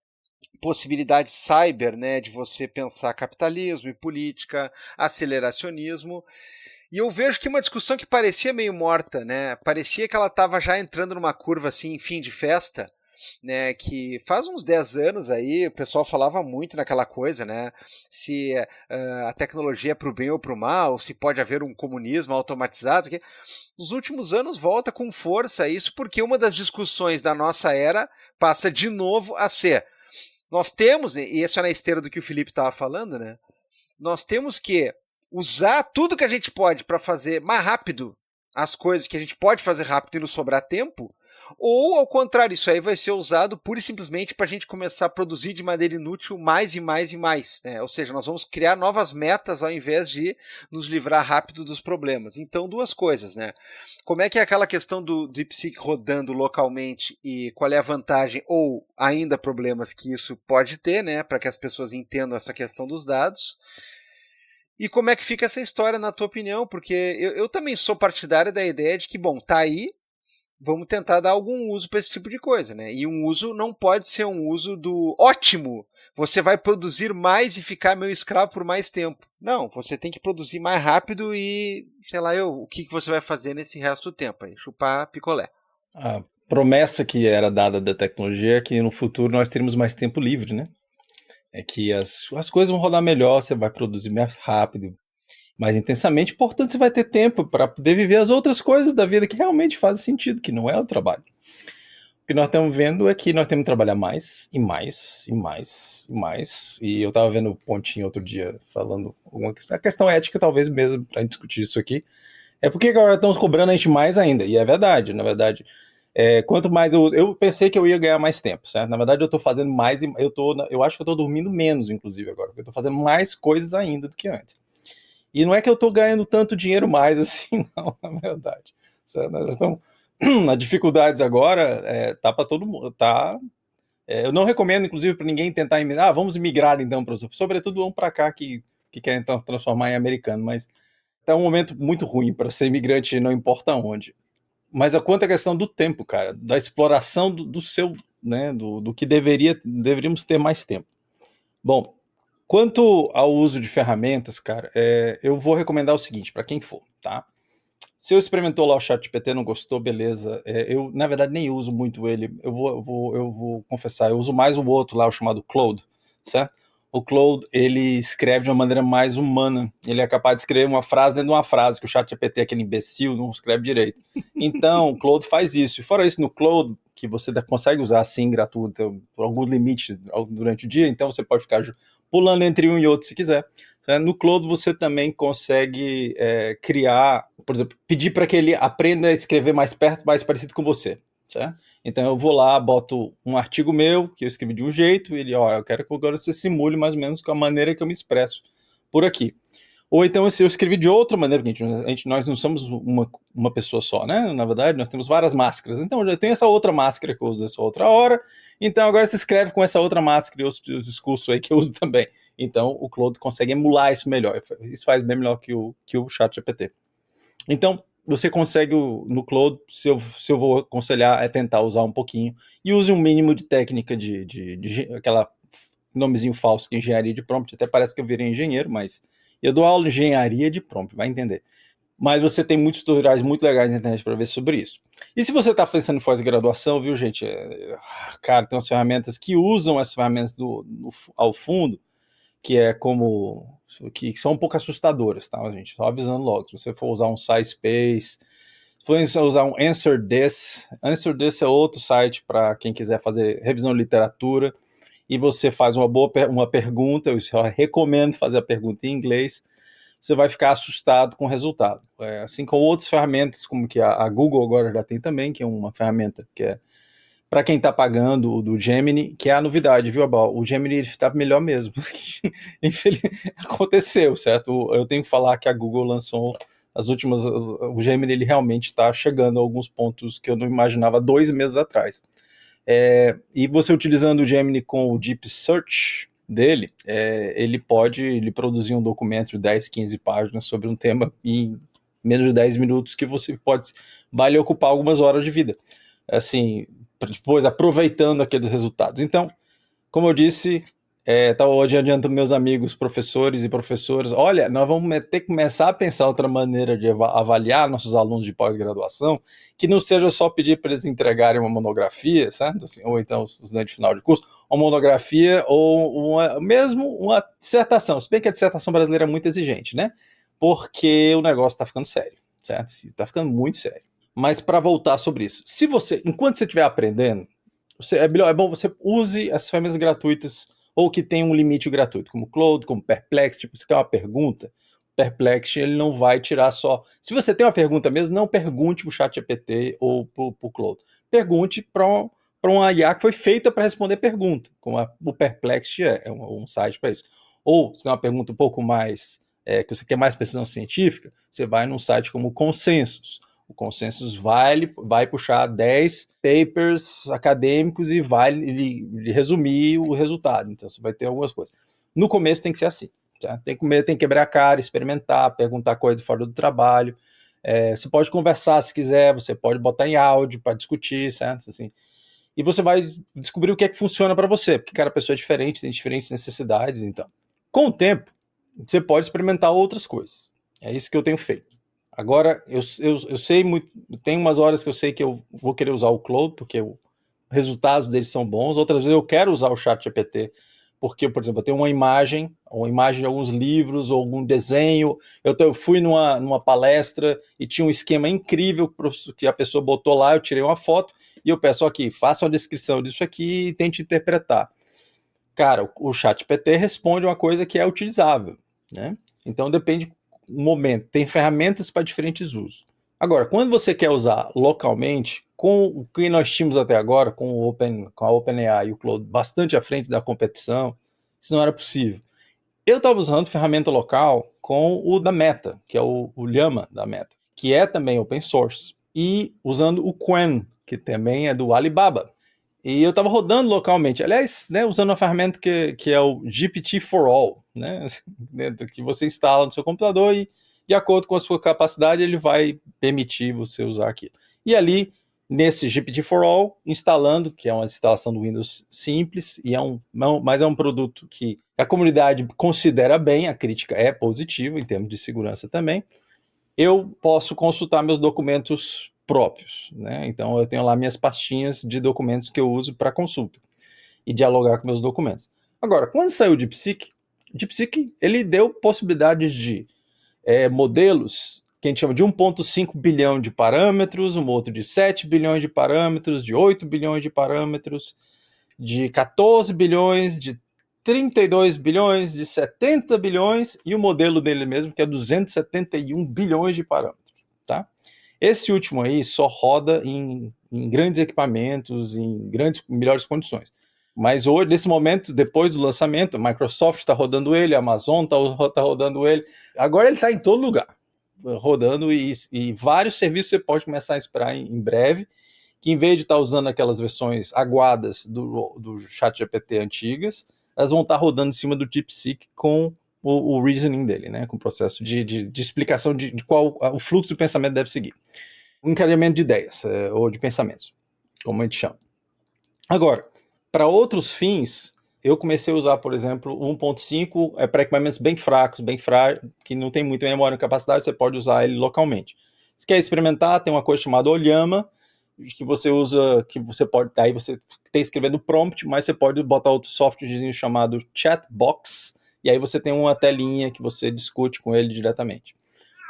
Speaker 2: possibilidades cyber, né? De você pensar capitalismo e política, aceleracionismo. E eu vejo que uma discussão que parecia meio morta, né? Parecia que ela estava já entrando numa curva assim, fim de festa, né, que faz uns 10 anos aí o pessoal falava muito naquela coisa, né, se a tecnologia é para o bem ou para o mal, se pode haver um comunismo automatizado. Nos últimos anos volta com força isso, porque uma das discussões da nossa era passa de novo a ser, nós temos, e isso é na esteira do que o Felipe estava falando, né, nós temos que usar tudo que a gente pode para fazer mais rápido as coisas que a gente pode fazer rápido e nos sobrar tempo, ou, ao contrário, isso aí vai ser usado pura e simplesmente para a gente começar a produzir de maneira inútil mais e mais e mais, né? Ou seja, nós vamos criar novas metas ao invés de nos livrar rápido dos problemas. Então, duas coisas, né? Como é que é aquela questão do DeepSeek rodando localmente e qual é a vantagem ou ainda problemas que isso pode ter, né? Para que as pessoas entendam essa questão dos dados. E como é que fica essa história, na tua opinião? Porque eu também sou partidário da ideia de que, bom, tá aí, vamos tentar dar algum uso para esse tipo de coisa, né? E um uso não pode ser um uso do ótimo, você vai produzir mais e ficar meu escravo por mais tempo. Não, você tem que produzir mais rápido e, sei lá, o que você vai fazer nesse resto do tempo aí? Chupar picolé.
Speaker 3: A promessa que era dada da tecnologia é que no futuro nós teremos mais tempo livre, né? É que as coisas vão rodar melhor, você vai produzir mais rápido, mais intensamente, portanto você vai ter tempo para poder viver as outras coisas da vida que realmente fazem sentido, que não é o trabalho. O que nós estamos vendo é que nós temos que trabalhar mais, e mais, e mais, e mais. E eu estava vendo o Pontinho outro dia falando alguma questão, a questão ética talvez mesmo, para discutir isso aqui, é porque agora estamos cobrando a gente mais ainda, e é verdade, na verdade. Quanto mais eu pensei que eu ia ganhar mais tempo, certo? Na verdade eu estou fazendo mais, eu acho que eu estou dormindo menos, inclusive, agora, porque eu estou fazendo mais coisas ainda do que antes. E não é que eu estou ganhando tanto dinheiro mais assim, não, na verdade. Nós estamos nas dificuldades agora, tá para todo mundo, tá. Eu não recomendo, inclusive, para ninguém tentar emigrar. Vamos migrar então, sobretudo vamos para cá que querem então transformar em americano, mas tá um momento muito ruim para ser imigrante, não importa onde. Mas quanto à questão do tempo, cara, da exploração do seu, né, do que deveríamos ter mais tempo. Bom, quanto ao uso de ferramentas, cara, eu vou recomendar o seguinte, para quem for, tá? Se eu experimentou lá o ChatGPT e não gostou, beleza. Eu, na verdade, nem uso muito ele. Eu vou confessar, eu uso mais o outro lá, o chamado Claude, certo? O Claude, ele escreve de uma maneira mais humana. Ele é capaz de escrever uma frase dentro de uma frase, que o ChatGPT, aquele imbecil, não escreve direito. Então, o Claude faz isso. E fora isso, no Claude, que você consegue usar assim, gratuito, por algum limite durante o dia, então você pode ficar pulando entre um e outro se quiser. No Claude você também consegue criar, por exemplo, pedir para que ele aprenda a escrever mais perto, mais parecido com você, certo? Então eu vou lá, boto um artigo meu, que eu escrevi de um jeito, e ele, eu quero que agora você simule mais ou menos com a maneira que eu me expresso por aqui. Ou então eu escrevi de outra maneira, porque nós não somos uma pessoa só, né? Na verdade, nós temos várias máscaras. Então eu já tenho essa outra máscara que eu uso essa outra hora, então agora você escreve com essa outra máscara e os discursos aí que eu uso também. Então o Claude consegue emular isso melhor. Isso faz bem melhor que o ChatGPT. Então, você consegue no Claude, se eu vou aconselhar, é tentar usar um pouquinho. E use um mínimo de técnica de aquela nomezinho falso de engenharia de prompt. Até parece que eu virei engenheiro, mas eu dou aula de engenharia de prompt, vai entender. Mas você tem muitos tutoriais muito legais na internet para ver sobre isso. E se você está pensando em pós-graduação, viu, gente? Cara, tem umas ferramentas que usam essas ferramentas ao fundo, que que são um pouco assustadoras, tá, gente? Só avisando logo. Se você for usar um SciSpace, se for usar um AnswerThis é outro site para quem quiser fazer revisão de literatura, e você faz uma pergunta, eu recomendo fazer a pergunta em inglês, você vai ficar assustado com o resultado. Assim como outras ferramentas, como que a Google agora já tem também, que é uma ferramenta que para quem está pagando o do Gemini, que é a novidade, viu, Abal? O Gemini está melhor mesmo. Aconteceu, certo? Eu tenho que falar que a Google lançou as últimas... O Gemini, ele realmente está chegando a alguns pontos que eu não imaginava 2 meses atrás. E você utilizando o Gemini com o Deep Search dele, ele pode produzir um documento de 10, 15 páginas sobre um tema em menos de 10 minutos que você vai lhe ocupar algumas horas de vida. Assim, depois aproveitando aqueles resultados. Então, como eu disse, hoje adianto meus amigos professores e professoras, olha, nós vamos ter que começar a pensar outra maneira de avaliar nossos alunos de pós-graduação, que não seja só pedir para eles entregarem uma monografia, certo? Assim, ou então os estudantes de final de curso, uma monografia ou mesmo uma dissertação, se bem que a dissertação brasileira é muito exigente, né? Porque o negócio está ficando sério, certo? Está ficando muito sério. Mas para voltar sobre isso, enquanto você estiver aprendendo, é bom você use as ferramentas gratuitas ou que tem um limite gratuito, como Claude, como Perplexity. Tipo, você quer uma pergunta, Perplexity ele não vai tirar só... Se você tem uma pergunta mesmo, não pergunte para o ChatGPT ou para o Claude. Pergunte para uma IA que foi feita para responder pergunta, como o Perplexity é um site para isso. Ou, se é uma pergunta um pouco mais... que você quer mais precisão científica, você vai num site como o Consensus. O Consensus vai puxar 10 papers acadêmicos e vai lhe resumir o resultado. Então, você vai ter algumas coisas. No começo tem que ser assim. Tá? Tem que quebrar a cara, experimentar, perguntar coisas fora do trabalho. Você pode conversar se quiser, você pode botar em áudio para discutir, certo? Assim, e você vai descobrir o que é que funciona para você, porque cada pessoa é diferente, tem diferentes necessidades. Então, com o tempo, você pode experimentar outras coisas. É isso que eu tenho feito. Agora, eu sei muito, tem umas horas que eu sei que eu vou querer usar o Claude, porque os resultados deles são bons, outras vezes eu quero usar o ChatGPT, porque, por exemplo, eu tenho uma imagem de alguns livros, ou algum desenho, eu fui numa palestra e tinha um esquema incrível que a pessoa botou lá, eu tirei uma foto, e eu peço aqui, faça uma descrição disso aqui e tente interpretar. Cara, o ChatGPT responde uma coisa que é utilizável, né? Então depende momento, tem ferramentas para diferentes usos. Agora, quando você quer usar localmente, com o que nós tínhamos até agora, com a OpenAI e o Claude bastante à frente da competição, isso não era possível. Eu estava usando ferramenta local com o da Meta, que é o Llama da Meta, que é também open source, e usando o Qwen, que também é do Alibaba. E eu estava rodando localmente, aliás, né, usando uma ferramenta que é o GPT-4All, né, que você instala no seu computador e, de acordo com a sua capacidade, ele vai permitir você usar aquilo. E ali, nesse GPT-4All, instalando, que é uma instalação do Windows simples, mas é um produto que a comunidade considera bem, a crítica é positiva em termos de segurança também, eu posso consultar meus documentos próprios, né? Então eu tenho lá minhas pastinhas de documentos que eu uso para consulta e dialogar com meus documentos. Agora, quando saiu o DeepSeek, ele deu possibilidades de modelos que a gente chama de 1,5 bilhão de parâmetros, um outro de 7 bilhões de parâmetros, de 8 bilhões de parâmetros, de 14 bilhões, de 32 bilhões, de 70 bilhões e o modelo dele mesmo, que é 271 bilhões de parâmetros, tá? Esse último aí só roda em grandes equipamentos, em melhores condições. Mas hoje, nesse momento, depois do lançamento, a Microsoft está rodando ele, a Amazon está rodando ele. Agora ele está em todo lugar, rodando e vários serviços você pode começar a esperar em breve, que em vez de estar usando aquelas versões aguadas do ChatGPT antigas, elas vão estar rodando em cima do DeepSeek com o reasoning dele, né, com o processo de explicação de qual o fluxo do pensamento deve seguir. Um encadeamento de ideias, ou de pensamentos, como a gente chama. Agora, para outros fins, eu comecei a usar, por exemplo, 1.5 para equipamentos bem fracos, que não tem muita memória e capacidade, você pode usar ele localmente. Se quer experimentar, tem uma coisa chamada Llama, que você usa, que você pode, aí você tem escrevendo prompt, mas você pode botar outro softwarezinho chamado Chatbox, e aí você tem uma telinha que você discute com ele diretamente.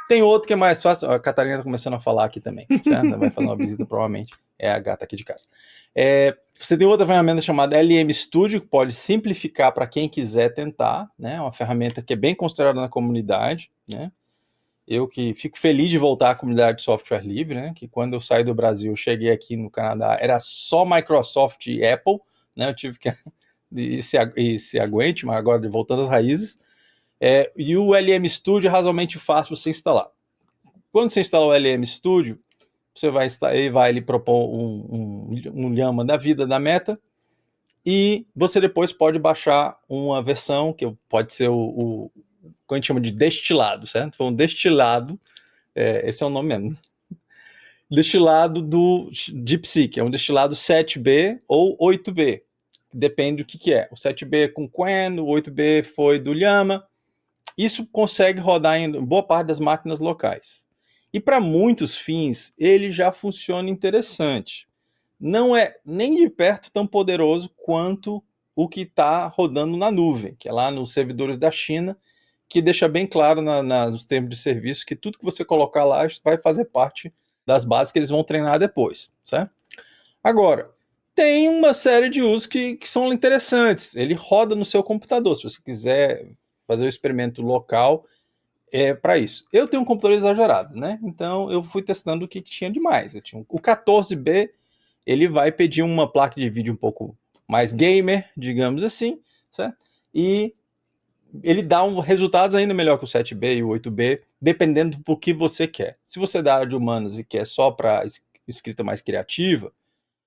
Speaker 3: Tem outro que é mais fácil, a Catarina está começando a falar aqui também, certo? Vai fazer uma visita provavelmente, é a gata aqui de casa. Você tem outra ferramenta chamada LM Studio, que pode simplificar para quem quiser tentar, né? Uma ferramenta que é bem considerada na comunidade, né? Eu que fico feliz de voltar à comunidade de software livre, né? Que quando eu saí do Brasil, eu cheguei aqui no Canadá, era só Microsoft e Apple, né? Eu tive que e se aguente, mas agora voltando às raízes. E o LM Studio é razoavelmente fácil você instalar. Quando você instala o LM Studio, você vai ele propor um Llama da vida da Meta, e você depois pode baixar uma versão que pode ser o que a gente chama de destilado, certo? Foi um destilado, esse é o nome mesmo, destilado do DeepSeek, é um destilado 7B ou 8B, depende do que é. O 7B é com Qwen, o 8B foi do Llama. Isso consegue rodar em boa parte das máquinas locais. E para muitos fins, ele já funciona interessante. Não é nem de perto tão poderoso quanto o que está rodando na nuvem, que é lá nos servidores da China, que deixa bem claro nos termos de serviço que tudo que você colocar lá vai fazer parte das bases que eles vão treinar depois, certo? Agora, tem uma série de usos que são interessantes. Ele roda no seu computador, se você quiser fazer o experimento local, para isso. Eu tenho um computador exagerado, né? Então eu fui testando o que tinha de mais. Eu tinha o 14B, ele vai pedir uma placa de vídeo um pouco mais gamer, digamos assim, certo? E ele dá resultados ainda melhor que o 7B e o 8B, dependendo do que você quer. Se você é da área de humanas e quer só para escrita mais criativa,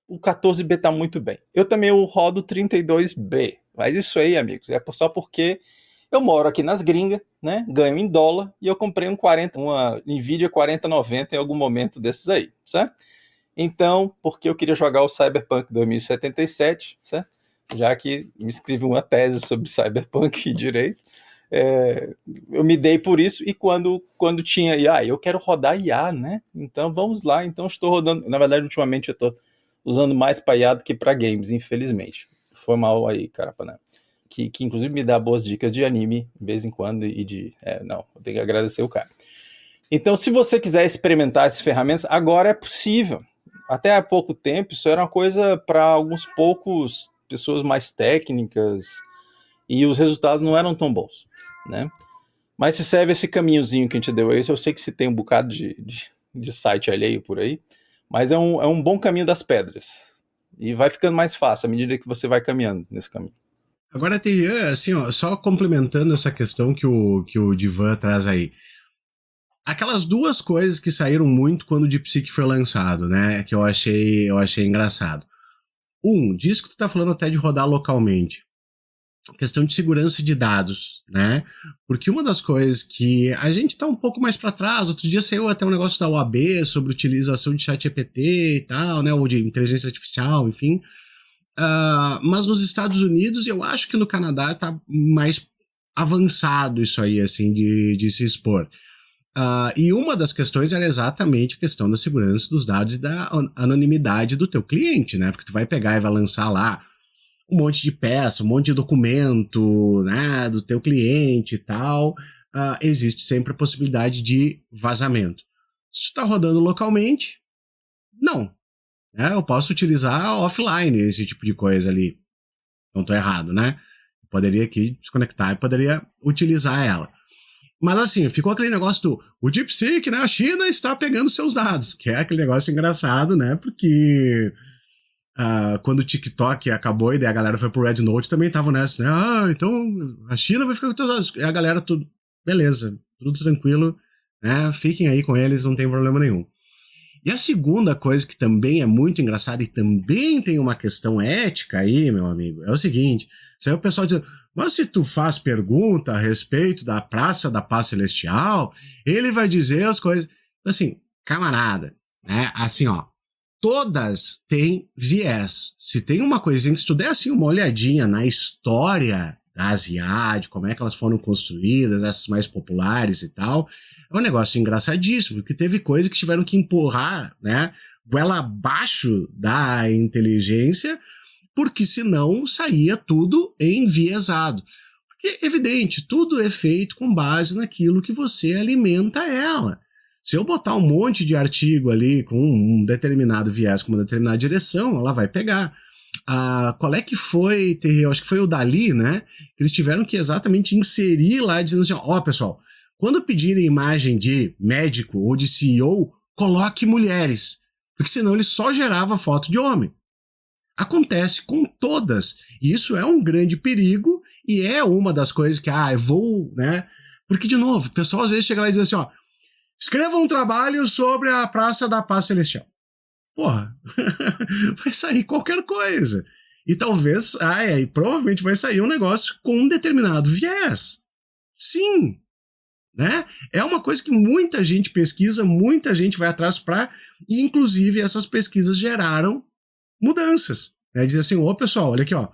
Speaker 3: o 14B está muito bem. Eu também rodo 32B, mas isso aí, amigos, é só porque eu moro aqui nas gringas, né? Ganho em dólar, e eu comprei uma Nvidia 4090 em algum momento desses aí, certo? Então, porque eu queria jogar o Cyberpunk 2077, certo? Já que me escrevi uma tese sobre Cyberpunk e direito, eu me dei por isso, e quando tinha IA, eu quero rodar IA, né? Então vamos lá, então estou rodando, na verdade ultimamente eu estou usando mais para IA do que para games, infelizmente. Foi mal aí, Carapanã. Que inclusive me dá boas dicas de anime de vez em quando e eu tenho que agradecer o cara. Então, se você quiser experimentar essas ferramentas, agora é possível. Até há pouco tempo, isso era uma coisa para alguns poucos pessoas mais técnicas e os resultados não eram tão bons, né? Mas se serve esse caminhozinho que a gente deu aí, eu sei que se tem um bocado de site alheio por aí, mas é um bom caminho das pedras. E vai ficando mais fácil à medida que você vai caminhando nesse caminho.
Speaker 1: Agora, Terian, assim, ó, só complementando essa questão que o Divan traz aí. Aquelas duas coisas que saíram muito quando o DeepSeek foi lançado, né? Que eu achei engraçado. Disso que tu tá falando até de rodar localmente. Questão de segurança de dados, né? Porque uma das coisas que a gente tá um pouco mais para trás, outro dia saiu até um negócio da OAB sobre utilização de ChatGPT e tal, né? Ou de inteligência artificial, enfim. Mas nos Estados Unidos, eu acho que no Canadá tá mais avançado isso aí, assim, de se expor. E uma das questões era exatamente a questão da segurança dos dados e da anonimidade do teu cliente, né? Porque tu vai pegar e vai lançar lá um monte de peça, um monte de documento, né, do teu cliente e tal. Existe sempre a possibilidade de vazamento. Se tu tá rodando localmente, não. Eu posso utilizar offline esse tipo de coisa ali. Não tô errado, né? Eu poderia aqui desconectar e poderia utilizar ela. Mas assim, ficou aquele negócio o DeepSeek, né? A China está pegando seus dados, que é aquele negócio engraçado, né? Porque quando o TikTok acabou e daí a galera foi pro Red Note, também estavam nessa, né? Então a China vai ficar com seus dados. E a galera, tudo, beleza, tudo tranquilo, né? Fiquem aí com eles, não tem problema nenhum. E a segunda coisa que também é muito engraçada e também tem uma questão ética aí, meu amigo, é o seguinte, saiu o pessoal dizendo, mas se tu faz pergunta a respeito da Praça da Paz Celestial, ele vai dizer as coisas, assim, camarada, né, assim, ó, todas têm viés. Se tem uma coisinha que se tu der, assim, uma olhadinha na história das IA, de como é que elas foram construídas, essas mais populares e tal, é um negócio engraçadíssimo, porque teve coisa que tiveram que empurrar, né, goela abaixo da inteligência, porque senão saía tudo enviesado. Porque, evidente, tudo é feito com base naquilo que você alimenta ela. Se eu botar um monte de artigo ali com um determinado viés, com uma determinada direção, ela vai pegar. Qual é que foi, eu acho que foi o Dali, né? Eles tiveram que exatamente inserir lá, dizendo assim, ó, pessoal, quando pedirem imagem de médico ou de CEO, coloque mulheres, porque senão ele só gerava foto de homem. Acontece com todas, e isso é um grande perigo, e é uma das coisas que, eu vou, né? Porque, de novo, o pessoal às vezes chega lá e diz assim, ó, escreva um trabalho sobre a Praça da Paz Celestial. Porra, vai sair qualquer coisa. E talvez, e provavelmente vai sair um negócio com um determinado viés. Sim, né? É uma coisa que muita gente pesquisa, muita gente vai atrás para, e inclusive essas pesquisas geraram mudanças. Né? Diz assim, pessoal, olha aqui, ó,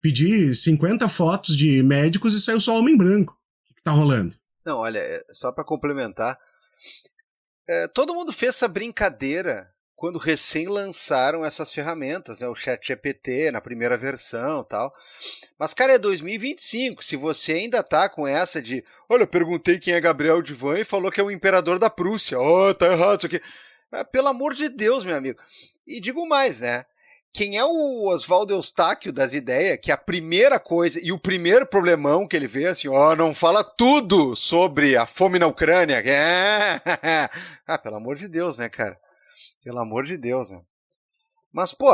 Speaker 1: pedi 50 fotos de médicos e saiu só homem branco. O que tá rolando?
Speaker 2: Não, olha, só para complementar, todo mundo fez essa brincadeira quando recém lançaram essas ferramentas, né? O ChatGPT na primeira versão e tal. Mas, cara, é 2025, se você ainda tá com essa de, olha, perguntei quem é Gabriel Divan e falou que é o imperador da Prússia, tá errado isso aqui. Pelo amor de Deus, meu amigo. E digo mais, né? Quem é o Oswaldo Eustáquio das ideias, que a primeira coisa e o primeiro problemão que ele vê, assim, não fala tudo sobre a fome na Ucrânia. Pelo amor de Deus, né, cara? Pelo amor de Deus, né? Mas, pô,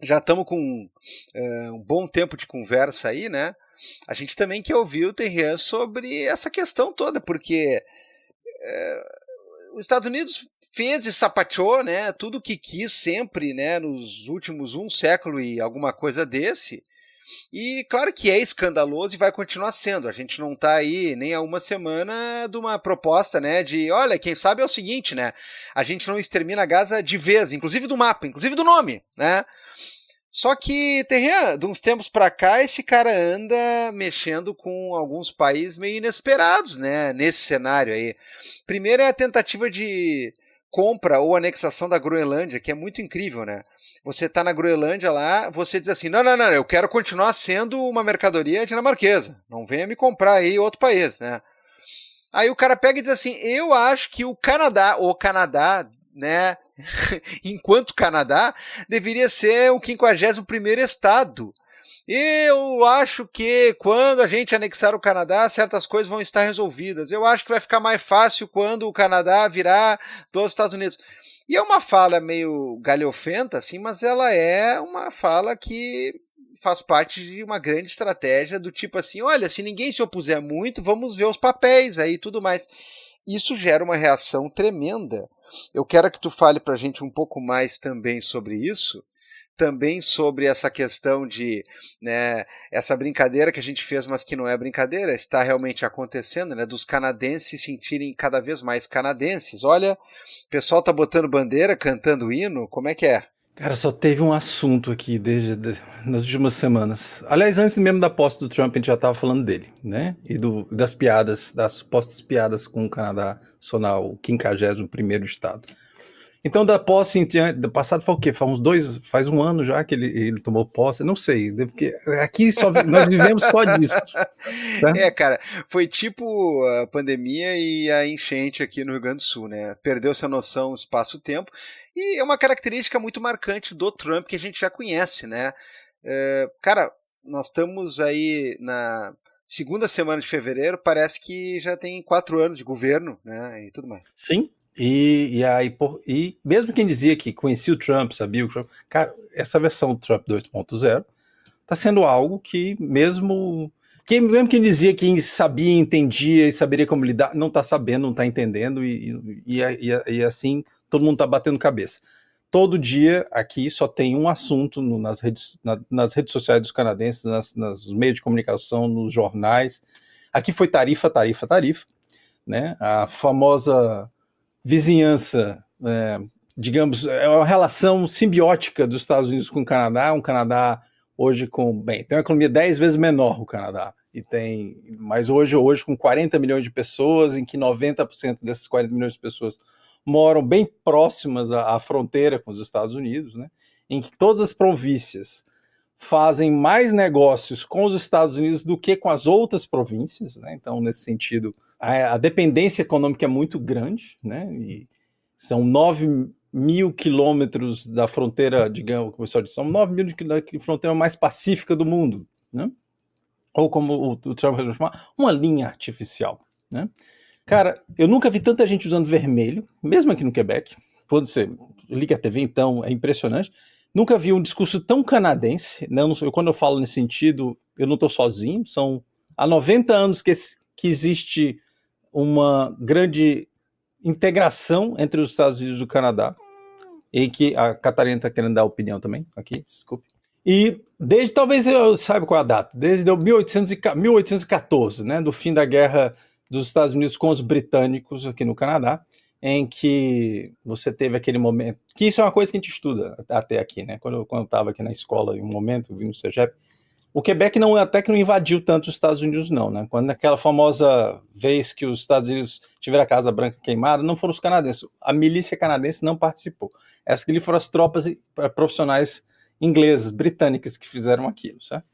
Speaker 2: já estamos com um bom tempo de conversa aí, né? A gente também quer ouvir o Terrian sobre essa questão toda, porque os Estados Unidos fez e sapateou, né, tudo que quis sempre, né, nos últimos um século e alguma coisa desse, e claro que é escandaloso e vai continuar sendo. A gente não está aí nem há uma semana de uma proposta, né, de, olha, quem sabe é o seguinte, né, a gente não extermina Gaza de vez, inclusive do mapa, inclusive do nome, né. Só que, Terrian, de uns tempos para cá, esse cara anda mexendo com alguns países meio inesperados, né, nesse cenário aí. Primeiro é a tentativa de compra ou anexação da Groenlândia, que é muito incrível, né? Você tá na Groenlândia lá, você diz assim, não, eu quero continuar sendo uma mercadoria dinamarquesa, não venha me comprar aí outro país, né? Aí o cara pega e diz assim, eu acho que o Canadá, né, enquanto Canadá, deveria ser o 51º estado. Eu acho que quando a gente anexar o Canadá, certas coisas vão estar resolvidas. Eu acho que vai ficar mais fácil quando o Canadá virar dos Estados Unidos. E é uma fala meio galhofenta, assim, mas ela é uma fala que faz parte de uma grande estratégia do tipo assim, olha, se ninguém se opuser muito, vamos ver os papéis aí e tudo mais. Isso gera uma reação tremenda. Eu quero que tu fale pra gente um pouco mais também sobre isso, também sobre essa questão de, né, essa brincadeira que a gente fez, mas que não é brincadeira, está realmente acontecendo, né, dos canadenses se sentirem cada vez mais canadenses. Olha, o pessoal tá botando bandeira, cantando hino, como é que é?
Speaker 3: Cara, só teve um assunto aqui nas últimas semanas. Aliás, antes mesmo da posse do Trump, a gente já estava falando dele, né? E das piadas, das supostas piadas com o Canadá sonar o 51º estado. Então, da posse do passado foi o quê? Faz um ano já que ele tomou posse, não sei, porque aqui nós vivemos só disso. Né?
Speaker 2: Cara, foi tipo a pandemia e a enchente aqui no Rio Grande do Sul, né? Perdeu-se a noção espaço-tempo, e é uma característica muito marcante do Trump que a gente já conhece, né? Cara, nós estamos aí na segunda semana de fevereiro, parece que já tem 4 anos de governo, né? E tudo mais.
Speaker 3: Sim. E mesmo quem dizia que conhecia o Trump, sabia o Trump, cara, essa versão do Trump 2.0 está sendo algo que mesmo quem dizia que sabia, entendia e saberia como lidar, não está sabendo, não está entendendo e assim todo mundo está batendo cabeça. Todo dia aqui só tem um assunto nas redes sociais dos canadenses, nos meios de comunicação, nos jornais. Aqui foi tarifa, né? A famosa vizinhança, digamos, é uma relação simbiótica dos Estados Unidos com o Canadá, um Canadá hoje tem uma economia 10 vezes menor o Canadá, mas hoje com 40 milhões de pessoas, em que 90% dessas 40 milhões de pessoas moram bem próximas à fronteira com os Estados Unidos, né, em que todas as províncias fazem mais negócios com os Estados Unidos do que com as outras províncias, né? Então, nesse sentido, a dependência econômica é muito grande, né? E são 9.000 quilômetros da fronteira, digamos, são 9.000 quilômetros da fronteira mais pacífica do mundo, né? Ou como o Trump resolveu chamar, uma linha artificial, né? Cara, eu nunca vi tanta gente usando vermelho, mesmo aqui no Quebec. Quando você liga a TV, então, é impressionante. Nunca vi um discurso tão canadense, né? Quando eu falo nesse sentido, eu não estou sozinho. São há 90 anos que existe uma grande integração entre os Estados Unidos e o Canadá, e que a Catarina está querendo dar opinião também, aqui, desculpe. E desde, talvez eu saiba qual é a data, desde 1814, né, do fim da guerra dos Estados Unidos com os britânicos aqui no Canadá, em que você teve aquele momento, que isso é uma coisa que a gente estuda até aqui, né, quando eu estava aqui na escola, em um momento, eu vim no CEGEP, o Quebec até que não invadiu tanto os Estados Unidos, não, né? Quando naquela famosa vez que os Estados Unidos tiveram a Casa Branca queimada, não foram os canadenses. A milícia canadense não participou. Essas que foram as tropas profissionais inglesas, britânicas que fizeram aquilo, certo?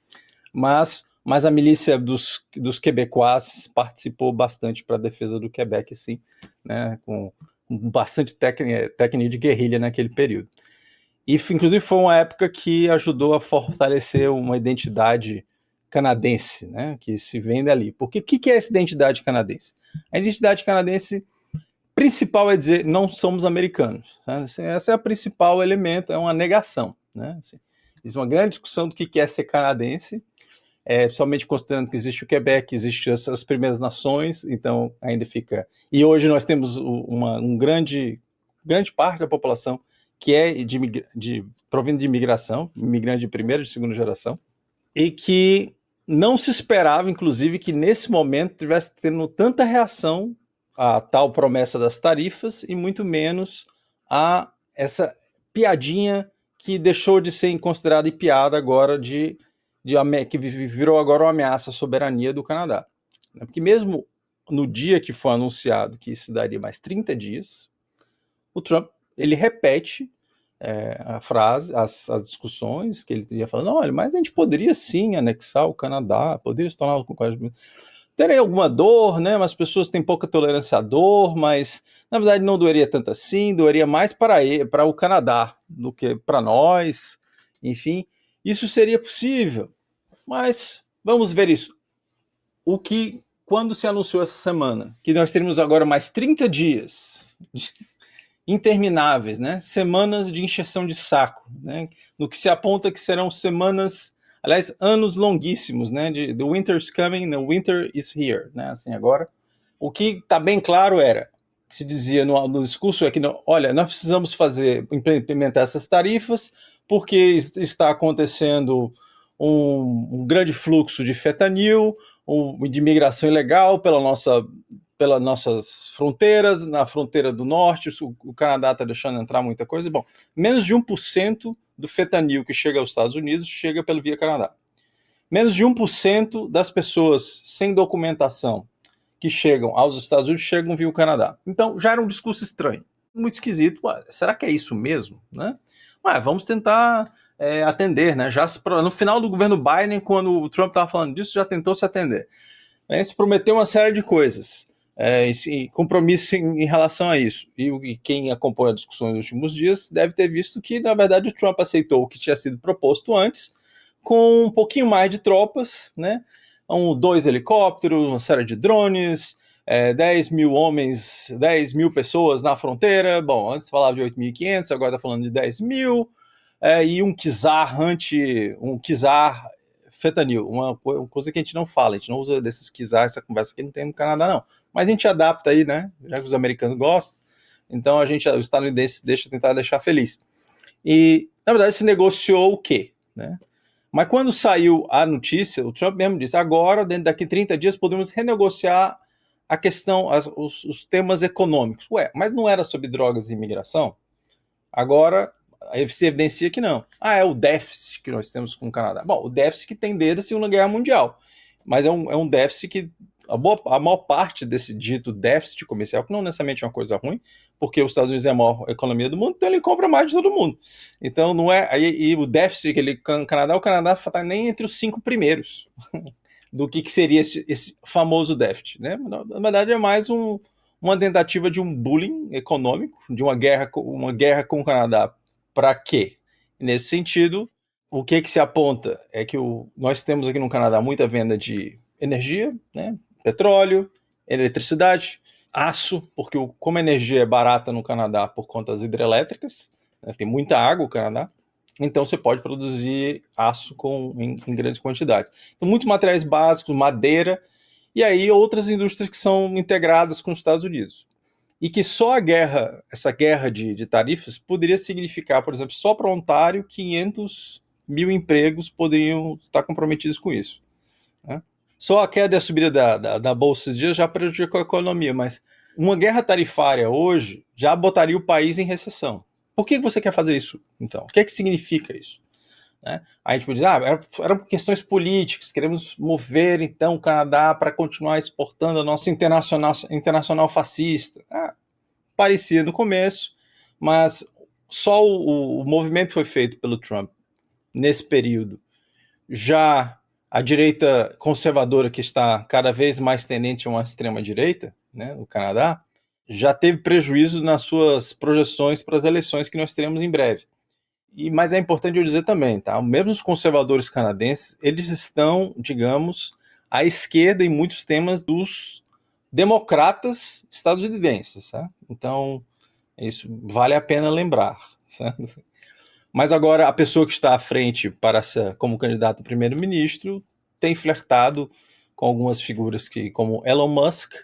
Speaker 3: Mas a milícia dos quebecois participou bastante para a defesa do Quebec, sim, né? Com bastante técnica de guerrilha naquele período. E, inclusive, foi uma época que ajudou a fortalecer uma identidade canadense, né, que se vem dali. Porque o que é essa identidade canadense? A identidade canadense principal é dizer não somos americanos. Né? Esse é o principal elemento, é uma negação. Né? Existe uma grande discussão do que é ser canadense, principalmente considerando que existe o Quebec, existem as primeiras nações, então ainda fica... E hoje nós temos grande parte da população que é provindo de imigração, imigrante de primeira e de segunda geração, e que não se esperava, inclusive, que nesse momento tivesse tendo tanta reação à tal promessa das tarifas e muito menos a essa piadinha que deixou de ser considerada piada agora que virou agora uma ameaça à soberania do Canadá. Porque mesmo no dia que foi anunciado que isso daria mais 30 dias, o Trump ele repete a frase, as discussões que ele teria falando, olha, mas a gente poderia sim anexar o Canadá, poderia se tornar um concorrente. Teria alguma dor, né? Mas as pessoas têm pouca tolerância à dor, mas na verdade não doeria tanto assim, doeria mais para o Canadá do que para nós. Enfim, isso seria possível. Mas vamos ver isso. Quando se anunciou essa semana, que nós teríamos agora mais 30 dias intermináveis, né? Semanas de encheção de saco, né? No que se aponta que serão semanas, aliás, anos longuíssimos, né? The winter's coming, the winter is here, né? Assim, agora, o que está bem claro que se dizia no discurso é que, olha, nós precisamos implementar essas tarifas porque está acontecendo um grande fluxo de fentanil, de imigração ilegal pelas nossas fronteiras, na fronteira do norte, o Canadá está deixando entrar muita coisa. Bom, menos de 1% do fentanil que chega aos Estados Unidos chega pelo via Canadá. Menos de 1% das pessoas sem documentação que chegam aos Estados Unidos chegam via Canadá. Então, já era um discurso estranho, muito esquisito. Ué, será que é isso mesmo? Né? Vamos tentar atender. Né? Já no final do governo Biden, quando o Trump estava falando disso, já tentou se atender. Se prometeu uma série de coisas. Compromisso em relação a isso. E quem acompanha a discussão nos últimos dias deve ter visto que, na verdade, o Trump aceitou o que tinha sido proposto antes, com um pouquinho mais de tropas, né? 2 helicópteros, uma série de drones, 10 mil homens, 10 mil pessoas na fronteira. Bom, antes falava de 8.500, agora está falando de 10 mil, e um kizar fentanil, uma coisa que a gente não fala, a gente não usa desses kizar, essa conversa que não tem no Canadá, não. Mas a gente adapta aí, né? Já que os americanos gostam, então o estadunidense tentar deixar feliz. E, na verdade, se negociou o quê? Né? Mas quando saiu a notícia, o Trump mesmo disse, agora, daqui 30 dias, podemos renegociar a questão, os temas econômicos. Ué, mas não era sobre drogas e imigração? Agora, se evidencia que não. É o déficit que nós temos com o Canadá. Bom, o déficit que tem desde a Segunda Guerra Mundial. Mas é um déficit que a maior parte desse dito déficit comercial, que não necessariamente é uma coisa ruim, porque os Estados Unidos é a maior economia do mundo, então ele compra mais de todo mundo. Então não é. E o déficit que o Canadá está nem entre os 5 primeiros do que seria esse famoso déficit. Né? Na verdade, é mais uma tentativa de um bullying econômico, de uma guerra com o Canadá. Para quê? Nesse sentido, o que se aponta é que nós temos aqui no Canadá muita venda de energia, né? Petróleo, eletricidade, aço, porque como a energia é barata no Canadá por conta das hidrelétricas, né, tem muita água no Canadá, então você pode produzir aço em grandes quantidades. Então, muitos materiais básicos, madeira, e aí outras indústrias que são integradas com os Estados Unidos. E que só essa guerra de tarifas poderia significar, por exemplo, só para Ontário, 500 mil empregos poderiam estar comprometidos com isso, né? Só a queda e a subida da Bolsa de Dias já prejudicou a economia, mas uma guerra tarifária hoje já botaria o país em recessão. Por que você quer fazer isso, então? O que é que significa isso? Né? Aí a gente pode dizer, eram questões políticas, queremos mover então o Canadá para continuar exportando a nossa internacional fascista. Parecia no começo, mas só o movimento foi feito pelo Trump nesse período. Já a direita conservadora, que está cada vez mais tendente a uma extrema-direita, né, no Canadá, já teve prejuízo nas suas projeções para as eleições que nós teremos em breve. Mas é importante eu dizer também, tá? Mesmo os conservadores canadenses, eles estão, digamos, à esquerda em muitos temas dos democratas estadunidenses, tá? Então, isso vale a pena lembrar, certo? Mas agora a pessoa que está à frente como candidato a primeiro-ministro tem flertado com algumas figuras como Elon Musk,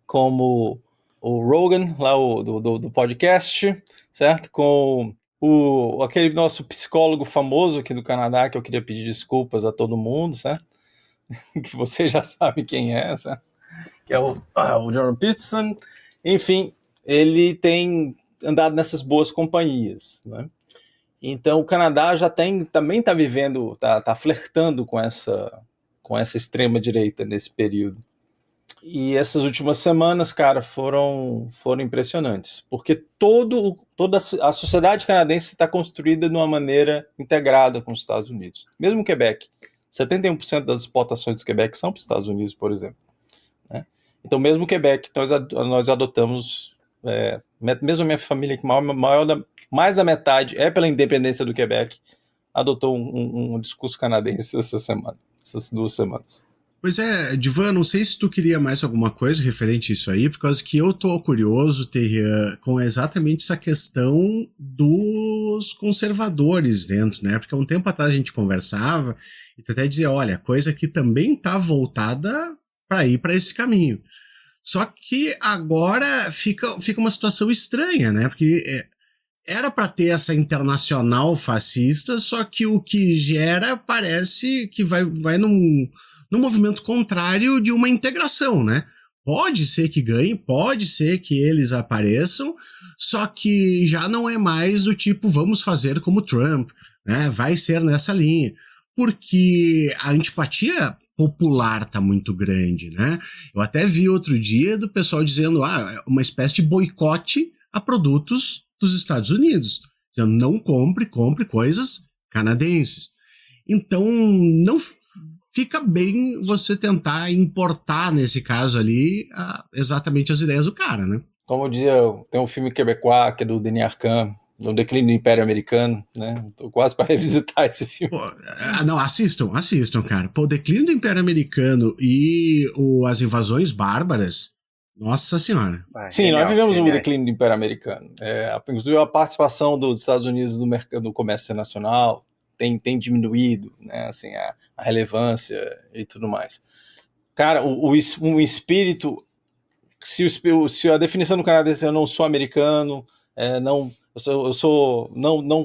Speaker 3: como o Rogan, lá do podcast, certo? Com aquele nosso psicólogo famoso aqui do Canadá, que eu queria pedir desculpas a todo mundo, certo? Que você já sabe quem é, certo? Que é o Jordan Peterson. Enfim, ele tem andado nessas boas companhias, né? Então o Canadá já também está vivendo, está flertando com essa extrema-direita nesse período. E essas últimas semanas, cara, foram impressionantes, porque toda a sociedade canadense está construída de uma maneira integrada com os Estados Unidos. Mesmo o Quebec, 71% das exportações do Quebec são para os Estados Unidos, por exemplo, né? Então, mesmo o Quebec, nós adotamos, mesmo a minha família, que mais da metade é pela independência do Quebec, adotou um discurso canadense essas 2 semanas.
Speaker 1: Pois é, Divan, não sei se tu queria mais alguma coisa referente a isso aí, por causa que eu tô curioso, Terrian, com exatamente essa questão dos conservadores dentro, né? Porque há um tempo atrás a gente conversava e tu até dizia, olha, a coisa aqui também tá voltada para ir para esse caminho. Só que agora fica uma situação estranha, né? Porque era para ter essa internacional fascista, só que o que gera parece que vai num movimento contrário de uma integração, né? Pode ser que ganhe, pode ser que eles apareçam, só que já não é mais do tipo vamos fazer como Trump, né? Vai ser nessa linha, porque a antipatia popular tá muito grande, né? Eu até vi outro dia do pessoal dizendo uma espécie de boicote a produtos dos Estados Unidos, dizendo não compre coisas canadenses. Então não fica bem você tentar importar, nesse caso ali, exatamente as ideias do cara, né?
Speaker 3: Como eu dizia, tem um filme quebecois, que é do Denis Arcand, No Declínio do Império Americano, né? Tô quase para revisitar esse filme.
Speaker 1: Pô, não, assistam, cara. Pô, o Declínio do Império Americano e as invasões bárbaras, nossa senhora.
Speaker 3: Sim, genial, nós vivemos o declínio do Império Americano. Inclusive a participação dos Estados Unidos no mercado do comércio internacional tem diminuído, né, assim, a relevância e tudo mais. Cara, um espírito, se a definição do canadense eu não sou americano,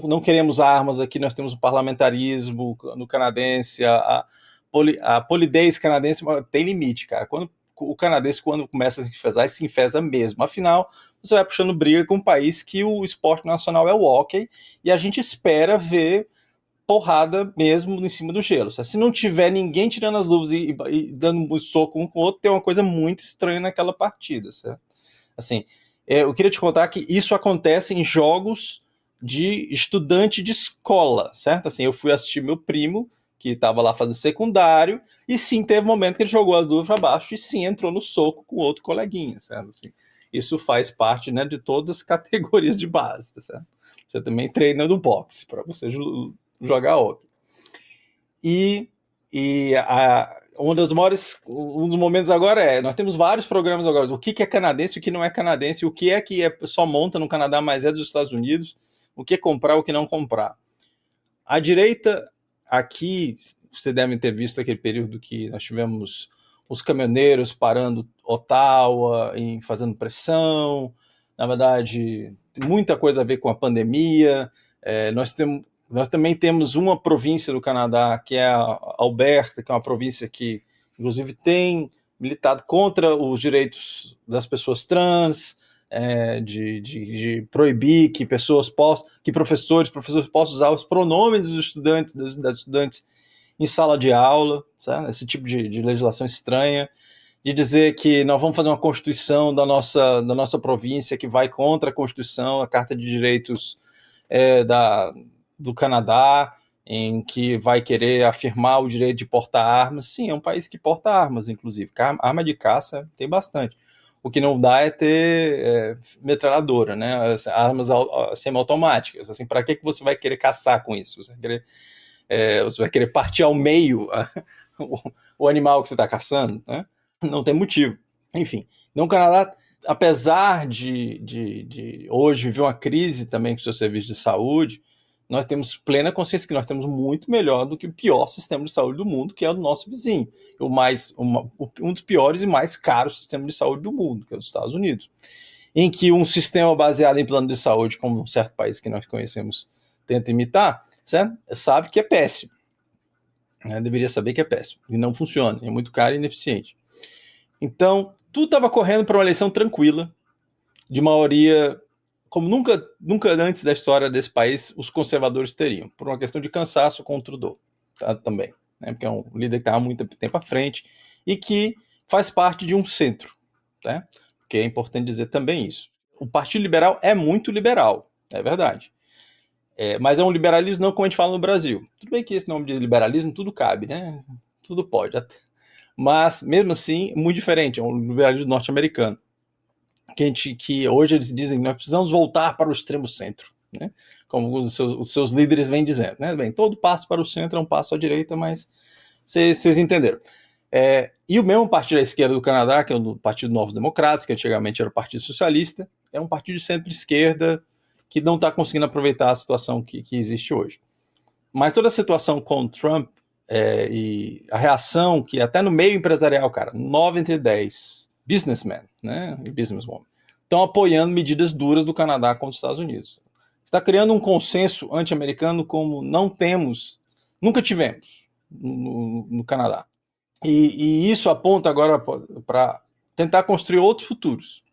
Speaker 3: não queremos armas aqui, nós temos o parlamentarismo no canadense, a polidez canadense tem limite, cara. O canadense, quando começa a se enfesar, se enfesa mesmo. Afinal, você vai puxando briga com um país que o esporte nacional é o hóquei e a gente espera ver porrada mesmo em cima do gelo. Se não tiver ninguém tirando as luvas e dando um soco um com o outro, tem uma coisa muito estranha naquela partida, certo? Assim, eu queria te contar que isso acontece em jogos de estudante de escola, certo? Assim, eu fui assistir meu primo, que estava lá fazendo secundário, e sim, teve um momento que ele jogou as luvas para baixo e sim, entrou no soco com outro coleguinha, certo? Assim, isso faz parte, né, de todas as categorias de base, certo? Você também treina no boxe, para você jogar outro. E um dos momentos agora nós temos vários programas agora, o que é canadense, o que não é canadense, o que só monta no Canadá, mas é dos Estados Unidos, o que comprar, o que não comprar. A direita aqui, você deve ter visto aquele período que nós tivemos os caminhoneiros parando Ottawa, fazendo pressão, na verdade, tem muita coisa a ver com a pandemia. Nós também temos uma província do Canadá, que é a Alberta, que é uma província que, inclusive, tem militado contra os direitos das pessoas trans, de proibir que professores possam usar os pronomes dos estudantes, das estudantes em sala de aula, sabe? Esse tipo de legislação estranha, de dizer que nós vamos fazer uma constituição da nossa província que vai contra a Constituição, a Carta de Direitos do Canadá, em que vai querer afirmar o direito de portar armas. Sim, é um país que porta armas, inclusive. Arma de caça tem bastante. O que não dá é ter metralhadora, né? Armas semiautomáticas. Assim, para que você vai querer caçar com isso? Você vai querer partir ao meio o animal que você está caçando, né? Não tem motivo. Enfim, no Canadá, apesar de hoje viver uma crise também com o seu serviço de saúde, nós temos plena consciência que nós temos muito melhor do que o pior sistema de saúde do mundo, que é o do nosso vizinho. Um dos piores e mais caros sistemas de saúde do mundo, que é os Estados Unidos. Em que um sistema baseado em plano de saúde, como um certo país que nós conhecemos tenta imitar, certo? Sabe que é péssimo. Deveria saber que é péssimo. E não funciona. É muito caro e ineficiente. Então, tudo estava correndo para uma eleição tranquila, de maioria, como nunca antes da história desse país, os conservadores teriam, por uma questão de cansaço com o Trudeau, tá, também, né, porque é um líder que estava há muito tempo à frente e que faz parte de um centro, tá? Porque é importante dizer também isso. O Partido Liberal é muito liberal, é verdade. Mas é um liberalismo não como a gente fala no Brasil. Tudo bem que esse nome de liberalismo tudo cabe, né? Tudo pode. Mas, mesmo assim, muito diferente. É um liberalismo norte-americano. Que hoje eles dizem que nós precisamos voltar para o extremo centro, né? Como os seus líderes vêm dizendo, né? Bem, todo passo para o centro é um passo à direita, mas vocês entenderam. E o mesmo partido da esquerda do Canadá, que é o Partido Novos Democratas, que antigamente era o Partido Socialista, é um partido de centro-esquerda que não está conseguindo aproveitar a situação que existe hoje. Mas toda a situação com o Trump e a reação que até no meio empresarial, cara, 9 entre 10 businessmen, né, e businesswomen, estão apoiando medidas duras do Canadá contra os Estados Unidos. Está criando um consenso anti-americano como nunca tivemos no Canadá. E isso aponta agora para tentar construir outros futuros,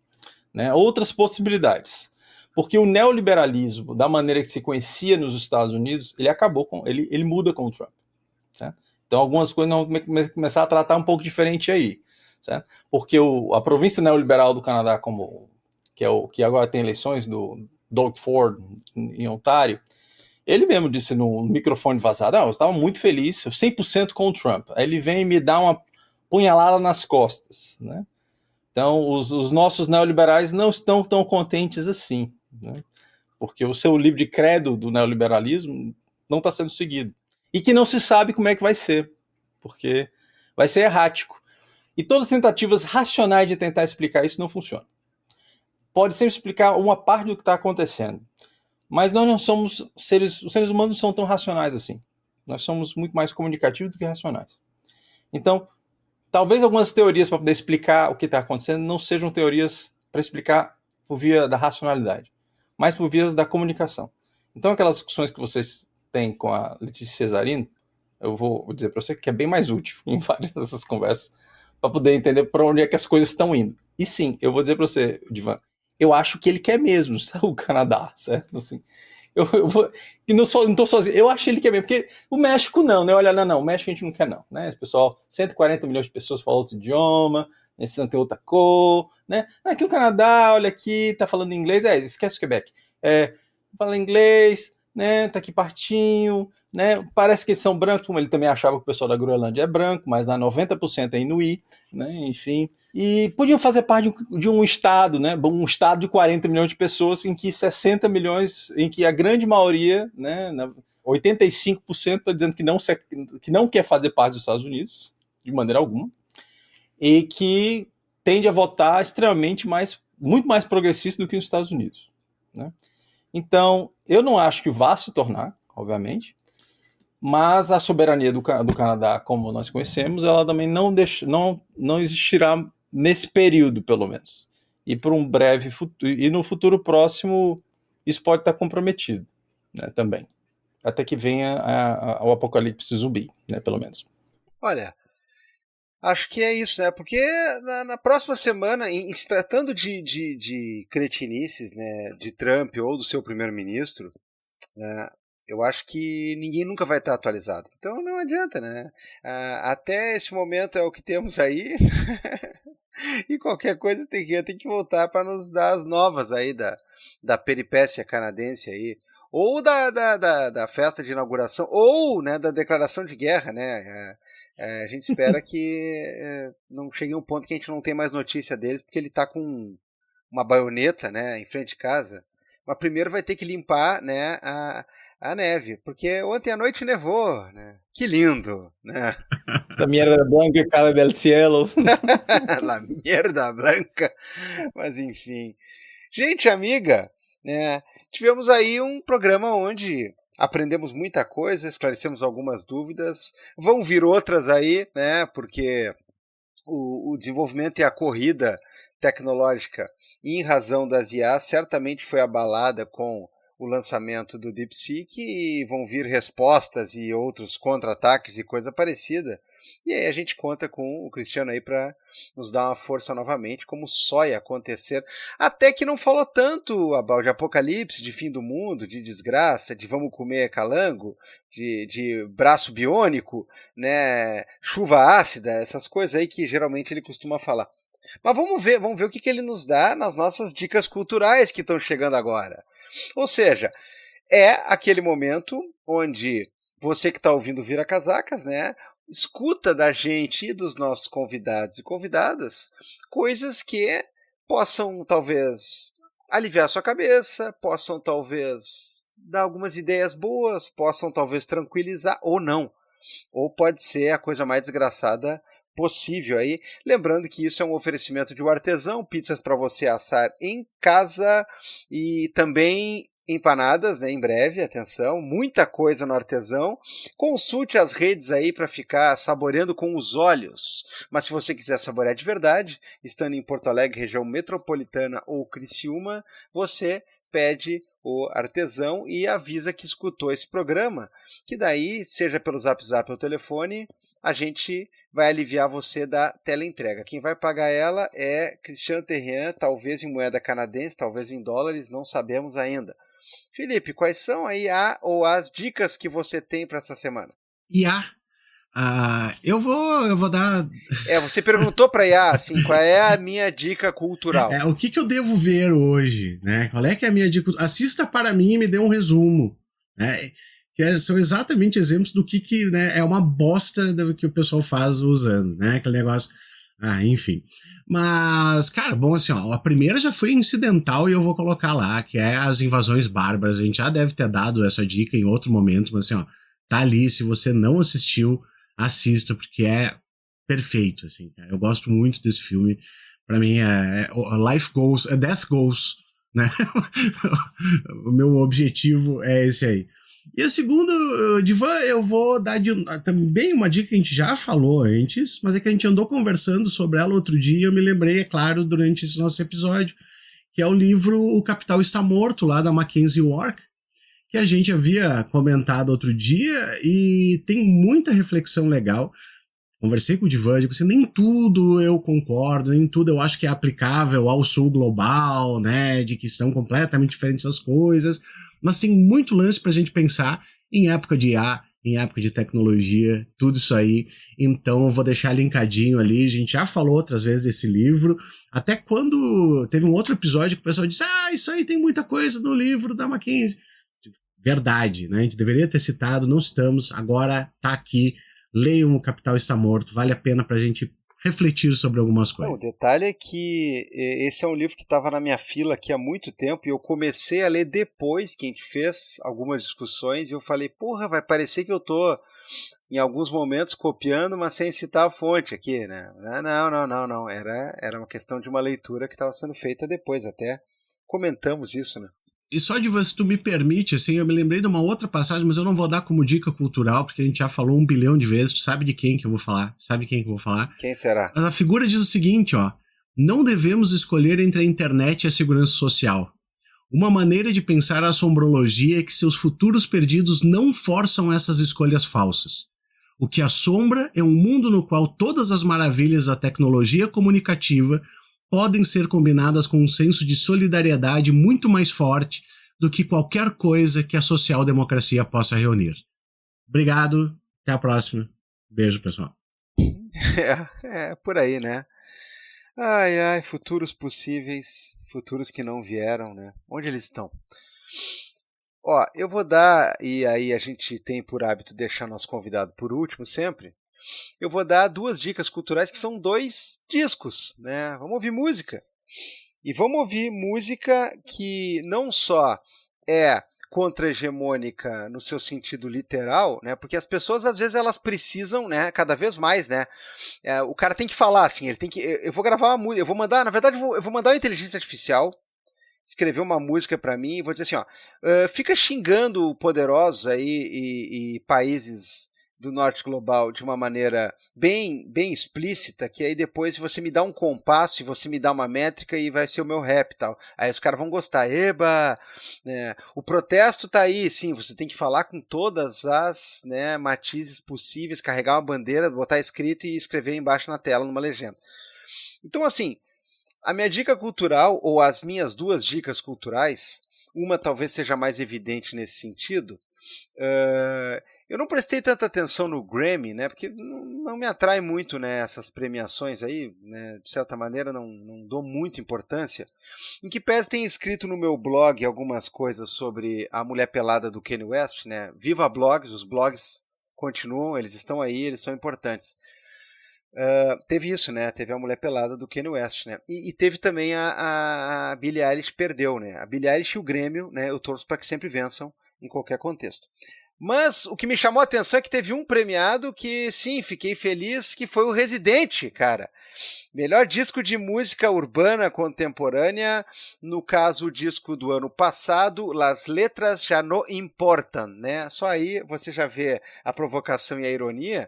Speaker 3: né, outras possibilidades. Porque o neoliberalismo, da maneira que se conhecia nos Estados Unidos, ele muda com o Trump. Certo? Então algumas coisas vão começar a tratar um pouco diferente aí. Certo? Porque a província neoliberal do Canadá, que agora tem eleições do Doug Ford em Ontário, ele mesmo disse no microfone vazado, eu estava muito feliz, 100% com o Trump. Aí ele vem e me dá uma punhalada nas costas. Né? Então os nossos neoliberais não estão tão contentes assim. Né? Porque o seu livro de credo do neoliberalismo não está sendo seguido. E que não se sabe como é que vai ser, porque vai ser errático. E todas as tentativas racionais de tentar explicar isso não funcionam. Pode sempre explicar uma parte do que está acontecendo, mas nós não somos os seres humanos não são tão racionais assim. Nós somos muito mais comunicativos do que racionais. Então, talvez algumas teorias para poder explicar o que está acontecendo não sejam teorias para explicar por via da racionalidade, mas por via da comunicação. Então, aquelas discussões que vocês têm com a Letícia Cesarino, eu vou dizer para você que é bem mais útil em várias dessas conversas para poder entender para onde é que as coisas estão indo. E sim, eu vou dizer para você, Divan, eu acho que ele quer mesmo o Canadá, certo? Assim, e não estou sozinho, eu acho que ele quer mesmo, porque o México não, né? Olha, não, o México a gente não quer não, né? Esse pessoal, 140 milhões de pessoas falam outro idioma, esse não tem outra cor, né? Aqui o Canadá, olha aqui, tá falando inglês, esquece o Quebec, fala inglês, né? Tá aqui pertinho, né? Parece que eles são brancos, como ele também achava que o pessoal da Groenlândia é branco, mas dá 90% é inuí, né? Enfim. E podiam fazer parte de um estado, né? Um estado de 40 milhões de pessoas, em que 60 milhões, em que a grande maioria, né? 85% está dizendo que não quer fazer parte dos Estados Unidos, de maneira alguma, e que tende a votar extremamente muito mais progressista do que os Estados Unidos, né? Então, eu não acho que vá se tornar, obviamente, mas a soberania do Canadá, como nós conhecemos, ela também não existirá nesse período, pelo menos. E por um breve futuro, e no futuro próximo, isso pode estar comprometido, né, também. Até que venha o apocalipse zumbi, né, pelo menos.
Speaker 2: Olha, acho que é isso, né? Porque na próxima semana, em se tratando de cretinices, né, de Trump ou do seu primeiro-ministro, né, eu acho que ninguém nunca vai estar atualizado. Então não adianta, né? Até esse momento é o que temos aí. E qualquer coisa tem que voltar para nos dar as novas aí da peripécia canadense aí. Ou da festa de inauguração, ou, né, da declaração de guerra, né? A gente espera que não chegue um ponto que a gente não tem mais notícia deles, porque ele está com uma baioneta, né, em frente de casa. Mas primeiro vai ter que limpar, né, a neve, porque ontem à noite nevou, né? Que lindo, né?
Speaker 3: La mierda blanca cala del cielo.
Speaker 2: La mierda blanca. Mas enfim. Gente amiga, né? Tivemos aí um programa onde aprendemos muita coisa, esclarecemos algumas dúvidas. Vão vir outras aí, né? Porque o desenvolvimento e a corrida tecnológica, em razão das IA, certamente foi abalada com o lançamento do DeepSeek, e vão vir respostas e outros contra-ataques e coisa parecida. E aí a gente conta com o Cristiano aí para nos dar uma força novamente, como só ia acontecer. Até que não falou tanto de apocalipse, de fim do mundo, de desgraça, de vamos comer calango, de braço biônico, né, chuva ácida, essas coisas aí que geralmente ele costuma falar. Mas vamos ver o que ele nos dá nas nossas dicas culturais que estão chegando agora. Ou seja, é aquele momento onde você que está ouvindo Vira Casacas, né, escuta da gente e dos nossos convidados e convidadas coisas que possam talvez aliviar sua cabeça, possam talvez dar algumas ideias boas, possam talvez tranquilizar ou não. Ou pode ser a coisa mais desgraçada possível aí. Lembrando que isso é um oferecimento de um artesão, pizzas para você assar em casa e também empanadas, né, em breve, atenção, muita coisa no artesão. Consulte as redes aí para ficar saboreando com os olhos. Mas se você quiser saborear de verdade, estando em Porto Alegre, região metropolitana ou Criciúma, você pede o artesão e avisa que escutou esse programa, que daí, seja pelo Zap Zap ou telefone, a gente vai aliviar você da teleentrega. Quem vai pagar ela é Cristiano Terrian, talvez em moeda canadense, talvez em dólares, não sabemos ainda. Felipe, quais são aí as dicas que você tem para essa semana?
Speaker 1: Eu vou dar...
Speaker 2: Você perguntou para IA, assim, qual é a minha dica cultural?
Speaker 1: O que eu devo ver hoje, né? Qual é que é a minha dica? Assista para mim e me dê um resumo, né? São exatamente exemplos do que né, é uma bosta do que o pessoal faz usando, né? Aquele negócio... enfim. Mas, cara, bom, assim, ó, a primeira já foi incidental e eu vou colocar lá, que é as invasões bárbaras. A gente já deve ter dado essa dica em outro momento, mas assim, ó, tá ali, se você não assistiu, assista, porque é perfeito, assim, cara. Eu gosto muito desse filme. Pra mim life goals, death goals, né? O meu objetivo é esse aí. E a segunda, Divan, eu vou dar também uma dica que a gente já falou antes, mas é que a gente andou conversando sobre ela outro dia e eu me lembrei, é claro, durante esse nosso episódio, que é o livro O Capital Está Morto, lá da Mackenzie Wark, que a gente havia comentado outro dia e tem muita reflexão legal. Conversei com o Divan, digo assim, nem tudo eu concordo, nem tudo eu acho que é aplicável ao sul global, né, de que estão completamente diferentes as coisas, mas tem muito lance pra gente pensar em época de IA, em época de tecnologia, tudo isso aí. Então eu vou deixar linkadinho ali, a gente já falou outras vezes desse livro, até quando teve um outro episódio que o pessoal disse, isso aí tem muita coisa no livro da Mackenzie. Verdade, né, a gente deveria ter citado, não estamos, agora tá aqui. Leiam O Capital Está Morto, vale a pena pra gente refletir sobre algumas coisas.
Speaker 2: O detalhe é que esse é um livro que estava na minha fila aqui há muito tempo e eu comecei a ler depois que a gente fez algumas discussões e eu falei, porra, vai parecer que eu tô em alguns momentos copiando, mas sem citar a fonte aqui, né? Não. Era uma questão de uma leitura que estava sendo feita depois, até comentamos isso, né?
Speaker 1: E só de você, tu me permite, assim, eu me lembrei de uma outra passagem, mas eu não vou dar como dica cultural, porque a gente já falou 1 bilhão de vezes, tu sabe de quem que eu vou falar?
Speaker 2: Quem será?
Speaker 1: A figura diz o seguinte, ó, não devemos escolher entre a internet e a segurança social. Uma maneira de pensar a assombrologia é que seus futuros perdidos não forçam essas escolhas falsas. O que assombra é um mundo no qual todas as maravilhas da tecnologia comunicativa podem ser combinadas com um senso de solidariedade muito mais forte do que qualquer coisa que a social-democracia possa reunir. Obrigado, até a próxima. Beijo, pessoal.
Speaker 2: É por aí, né? Ai, futuros possíveis, futuros que não vieram, né? Onde eles estão? Ó, eu vou dar, e aí a gente tem por hábito deixar nosso convidado por último sempre, eu vou dar 2 dicas culturais que são 2 discos, né? Vamos ouvir música. E vamos ouvir música que não só é contra-hegemônica no seu sentido literal, né? Porque as pessoas às vezes elas precisam, né? Cada vez mais, né? O cara tem que falar assim, ele tem que. Eu vou gravar uma música, eu vou mandar, na verdade, eu vou mandar uma inteligência artificial escrever uma música para mim e vou dizer assim, ó, fica xingando poderosos aí e países do norte global de uma maneira bem explícita, que aí depois você me dá um compasso e você me dá uma métrica e vai ser o meu rap e tal. Aí os caras vão gostar. Eba! Né? O protesto tá aí, sim, você tem que falar com todas as, né, matizes possíveis, carregar uma bandeira, botar escrito e escrever embaixo na tela, numa legenda. Então, assim, a minha dica cultural, ou as minhas 2 dicas culturais, uma talvez seja mais evidente nesse sentido, eu não prestei tanta atenção no Grammy, né, porque não me atrai muito, né, essas premiações aí, né, de certa maneira não dou muita importância. Em que pese tem escrito no meu blog algumas coisas sobre a mulher pelada do Kanye West, né, viva blogs, os blogs continuam, eles estão aí, eles são importantes. Teve isso, né? Teve a mulher pelada do Kanye West, né? E teve também a Billie Eilish perdeu, né? A Billie Eilish e o Grêmio, né? Eu torço para que sempre vençam em qualquer contexto. Mas o que me chamou a atenção é que teve um premiado que, sim, fiquei feliz, que foi o Residente, cara. Melhor disco de música urbana contemporânea, no caso o disco do ano passado, Las Letras Já No Importan, né? Só aí você já vê a provocação e a ironia.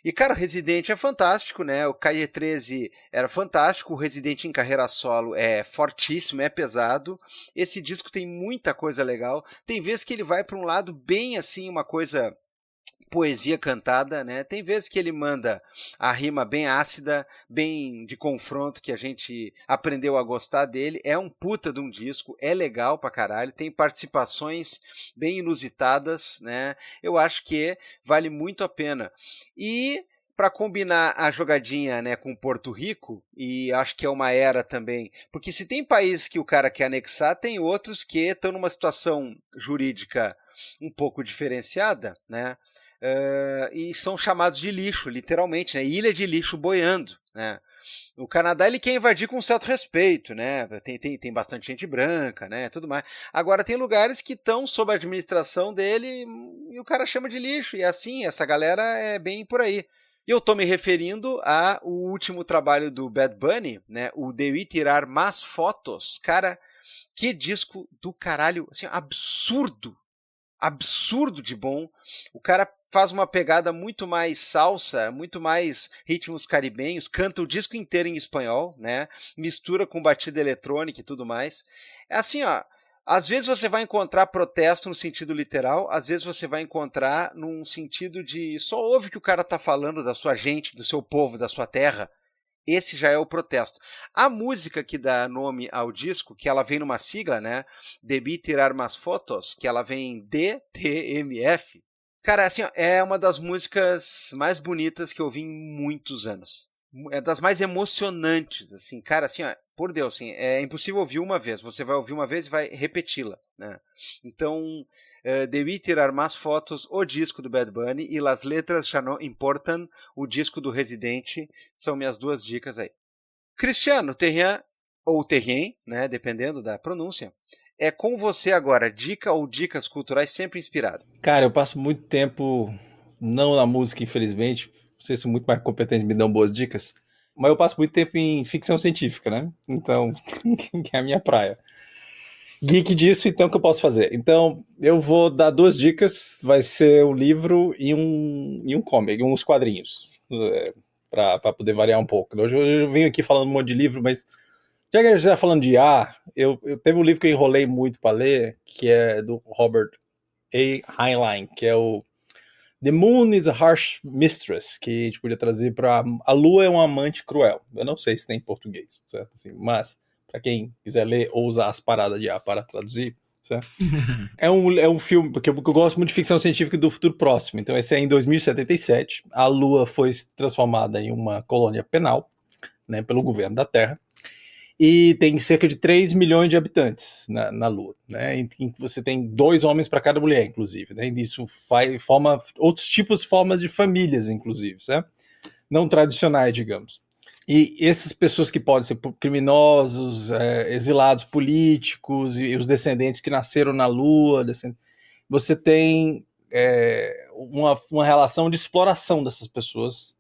Speaker 2: E, cara, o Residente é fantástico, né? O Calle 13 era fantástico, o Residente em carreira solo é fortíssimo, é pesado. Esse disco tem muita coisa legal. Tem vezes que ele vai para um lado bem assim, uma coisa poesia cantada, né? Tem vezes que ele manda a rima bem ácida, bem de confronto, que a gente aprendeu a gostar dele. É um puta de um disco, é legal pra caralho, tem participações bem inusitadas, né? Eu acho que vale muito a pena. E para combinar a jogadinha, né, com Porto Rico, e acho que é uma era também, porque se tem países que o cara quer anexar, tem outros que estão numa situação jurídica um pouco diferenciada, né? E são chamados de lixo, literalmente, né? Ilha de lixo boiando, né? O Canadá ele quer invadir com certo respeito, né? Tem bastante gente branca, né? Tudo mais. Agora tem lugares que estão sob a administração dele e o cara chama de lixo. E assim, essa galera é bem por aí. E eu tô me referindo ao último trabalho do Bad Bunny, né? O Debí Tirar Más Fotos. Cara, que disco do caralho, assim, absurdo de bom. O cara faz uma pegada muito mais salsa, muito mais ritmos caribenhos, canta o disco inteiro em espanhol, né? Mistura com batida eletrônica e tudo mais. É assim, ó, às vezes você vai encontrar protesto no sentido literal, às vezes você vai encontrar num sentido de só ouve que o cara tá falando da sua gente, do seu povo, da sua terra. Esse já é o protesto. A música que dá nome ao disco, que ela vem numa sigla, né? Debí Tirar Más Fotos, que ela vem em DTMF. Cara, assim, ó, é uma das músicas mais bonitas que eu ouvi em muitos anos. É das mais emocionantes, assim, cara, assim, ó, por Deus, assim, é impossível ouvir uma vez. Você vai ouvir uma vez e vai repeti-la, né? Então, Debí Tirar Más Fotos, o disco do Bad Bunny, e Las Letras Já No Importan, o disco do Residente, são minhas 2 dicas aí. Cristiano Terrien, ou Terrien, né, dependendo da pronúncia, é com você agora, dica ou dicas culturais sempre inspirado.
Speaker 3: Cara, eu passo muito tempo não na música, infelizmente. Vocês são muito mais competentes, me dão boas dicas. Mas eu passo muito tempo em ficção científica, né? Então, que é a minha praia. Geek disso, então, o que eu posso fazer? Então, eu vou dar 2 dicas. Vai ser um livro e um comic, uns quadrinhos. Para poder variar um pouco. Hoje eu venho aqui falando um monte de livro, mas já que a gente está falando de eu teve um livro que eu enrolei muito para ler, que é do Robert A. Heinlein, que é o The Moon is a Harsh Mistress, que a gente podia trazer para A Lua é um Amante Cruel. Eu não sei se tem em português, certo? Assim, mas para quem quiser ler ou usar as paradas de para traduzir, certo? É um filme, porque eu gosto muito de ficção científica do futuro próximo. Então esse é em 2077. A Lua foi transformada em uma colônia penal, né, pelo governo da Terra. E tem cerca de 3 milhões de habitantes na Lua, né? Em que você tem 2 homens para cada mulher, inclusive, né? E isso forma outros formas de famílias, inclusive, certo? Não tradicionais, digamos. E essas pessoas que podem ser criminosos, exilados políticos e os descendentes que nasceram na Lua, você tem uma relação de exploração dessas pessoas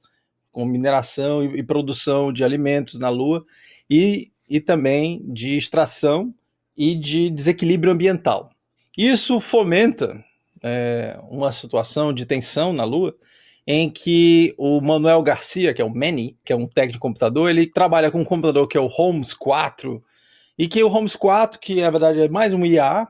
Speaker 3: com mineração e produção de alimentos na Lua e também de extração e de desequilíbrio ambiental. Isso fomenta uma situação de tensão na Lua, em que o Manuel Garcia, que é o Manny, que é um técnico de computador, ele trabalha com um computador que é o Holmes 4, e que o Holmes 4, que na verdade é mais um IA,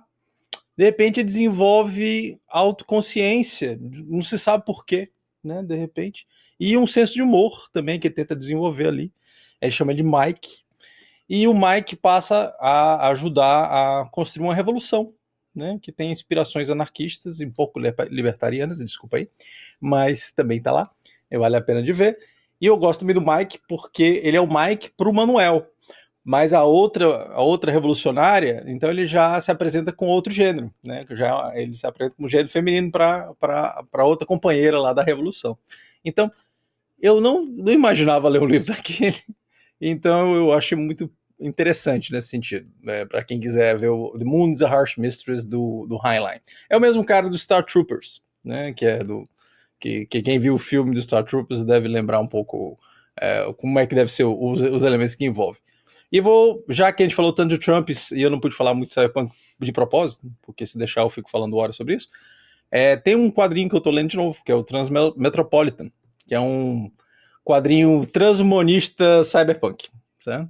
Speaker 3: de repente desenvolve autoconsciência, não se sabe por quê, né, de repente, e um senso de humor também que ele tenta desenvolver ali, ele chama de Mike, e o Mike passa a ajudar a construir uma revolução, né, que tem inspirações anarquistas e um pouco libertarianas, desculpa aí, mas também tá lá, vale a pena de ver. E eu gosto também do Mike porque ele é o Mike pro Manuel, mas a outra revolucionária, então ele já se apresenta com outro gênero, né? Ele se apresenta com um gênero feminino para outra companheira lá da revolução. Então, eu não imaginava ler um livro daquele, então eu achei muito interessante nesse sentido, né? Para quem quiser ver o The Moon is a Harsh Mistress do Heinlein. É o mesmo cara do Star Troopers, né? Que é que quem viu o filme do Star Troopers deve lembrar um pouco como é que deve ser os elementos que envolve. E já que a gente falou tanto de Trump e eu não pude falar muito de Cyberpunk de propósito, porque se deixar eu fico falando horas sobre isso, tem um quadrinho que eu tô lendo de novo, que é o Transmetropolitan, que é um quadrinho transhumanista cyberpunk, certo?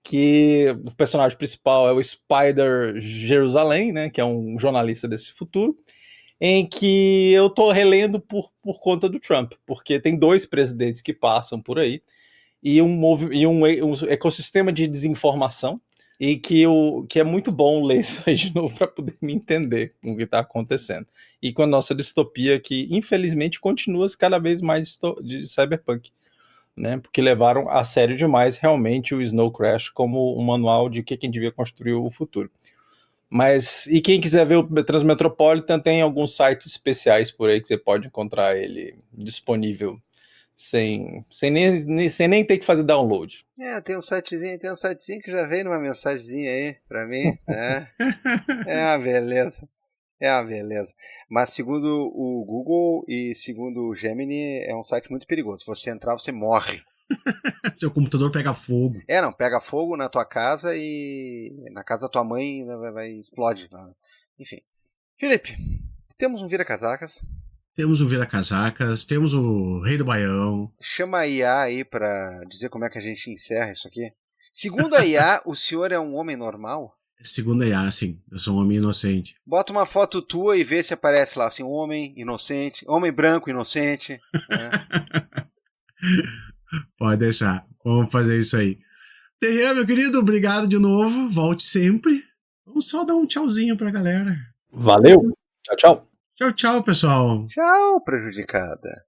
Speaker 3: Que o personagem principal é o Spider Jerusalém, né, que é um jornalista desse futuro, em que eu tô relendo por conta do Trump, porque tem 2 presidentes que passam por aí, e um ecossistema de desinformação, e que é muito bom ler isso aí de novo para poder me entender o que está acontecendo. E com a nossa distopia que, infelizmente, continua cada vez mais de cyberpunk, né? Porque levaram a sério demais realmente o Snow Crash como um manual de quem devia construir o futuro. Mas, e quem quiser ver o Transmetropolitan, tem alguns sites especiais por aí que você pode encontrar ele disponível sem nem ter que fazer download.
Speaker 2: Tem um sitezinho que já veio numa mensagenzinha aí pra mim. É uma beleza. É uma beleza. Mas segundo o Google e segundo o Gemini, é um site muito perigoso. Se você entrar, você morre.
Speaker 1: Seu computador pega fogo.
Speaker 2: Não, pega fogo na tua casa e na casa da tua mãe vai explode. Enfim. Felipe, temos um vira-casacas.
Speaker 1: Temos o vira-casacas, temos o Rei do Baião.
Speaker 2: Chama a IA aí pra dizer como é que a gente encerra isso aqui. Segundo a IA, o senhor é um homem normal?
Speaker 1: Segundo a IA, sim. Eu sou um homem inocente.
Speaker 2: Bota uma foto tua e vê se aparece lá, assim, um homem inocente, homem branco inocente. Né?
Speaker 1: Pode deixar. Vamos fazer isso aí. Terreira, meu querido, obrigado de novo. Volte sempre. Vamos só dar um tchauzinho pra galera.
Speaker 3: Valeu. Tchau, tchau.
Speaker 1: Tchau, tchau, pessoal.
Speaker 2: Tchau, prejudicada.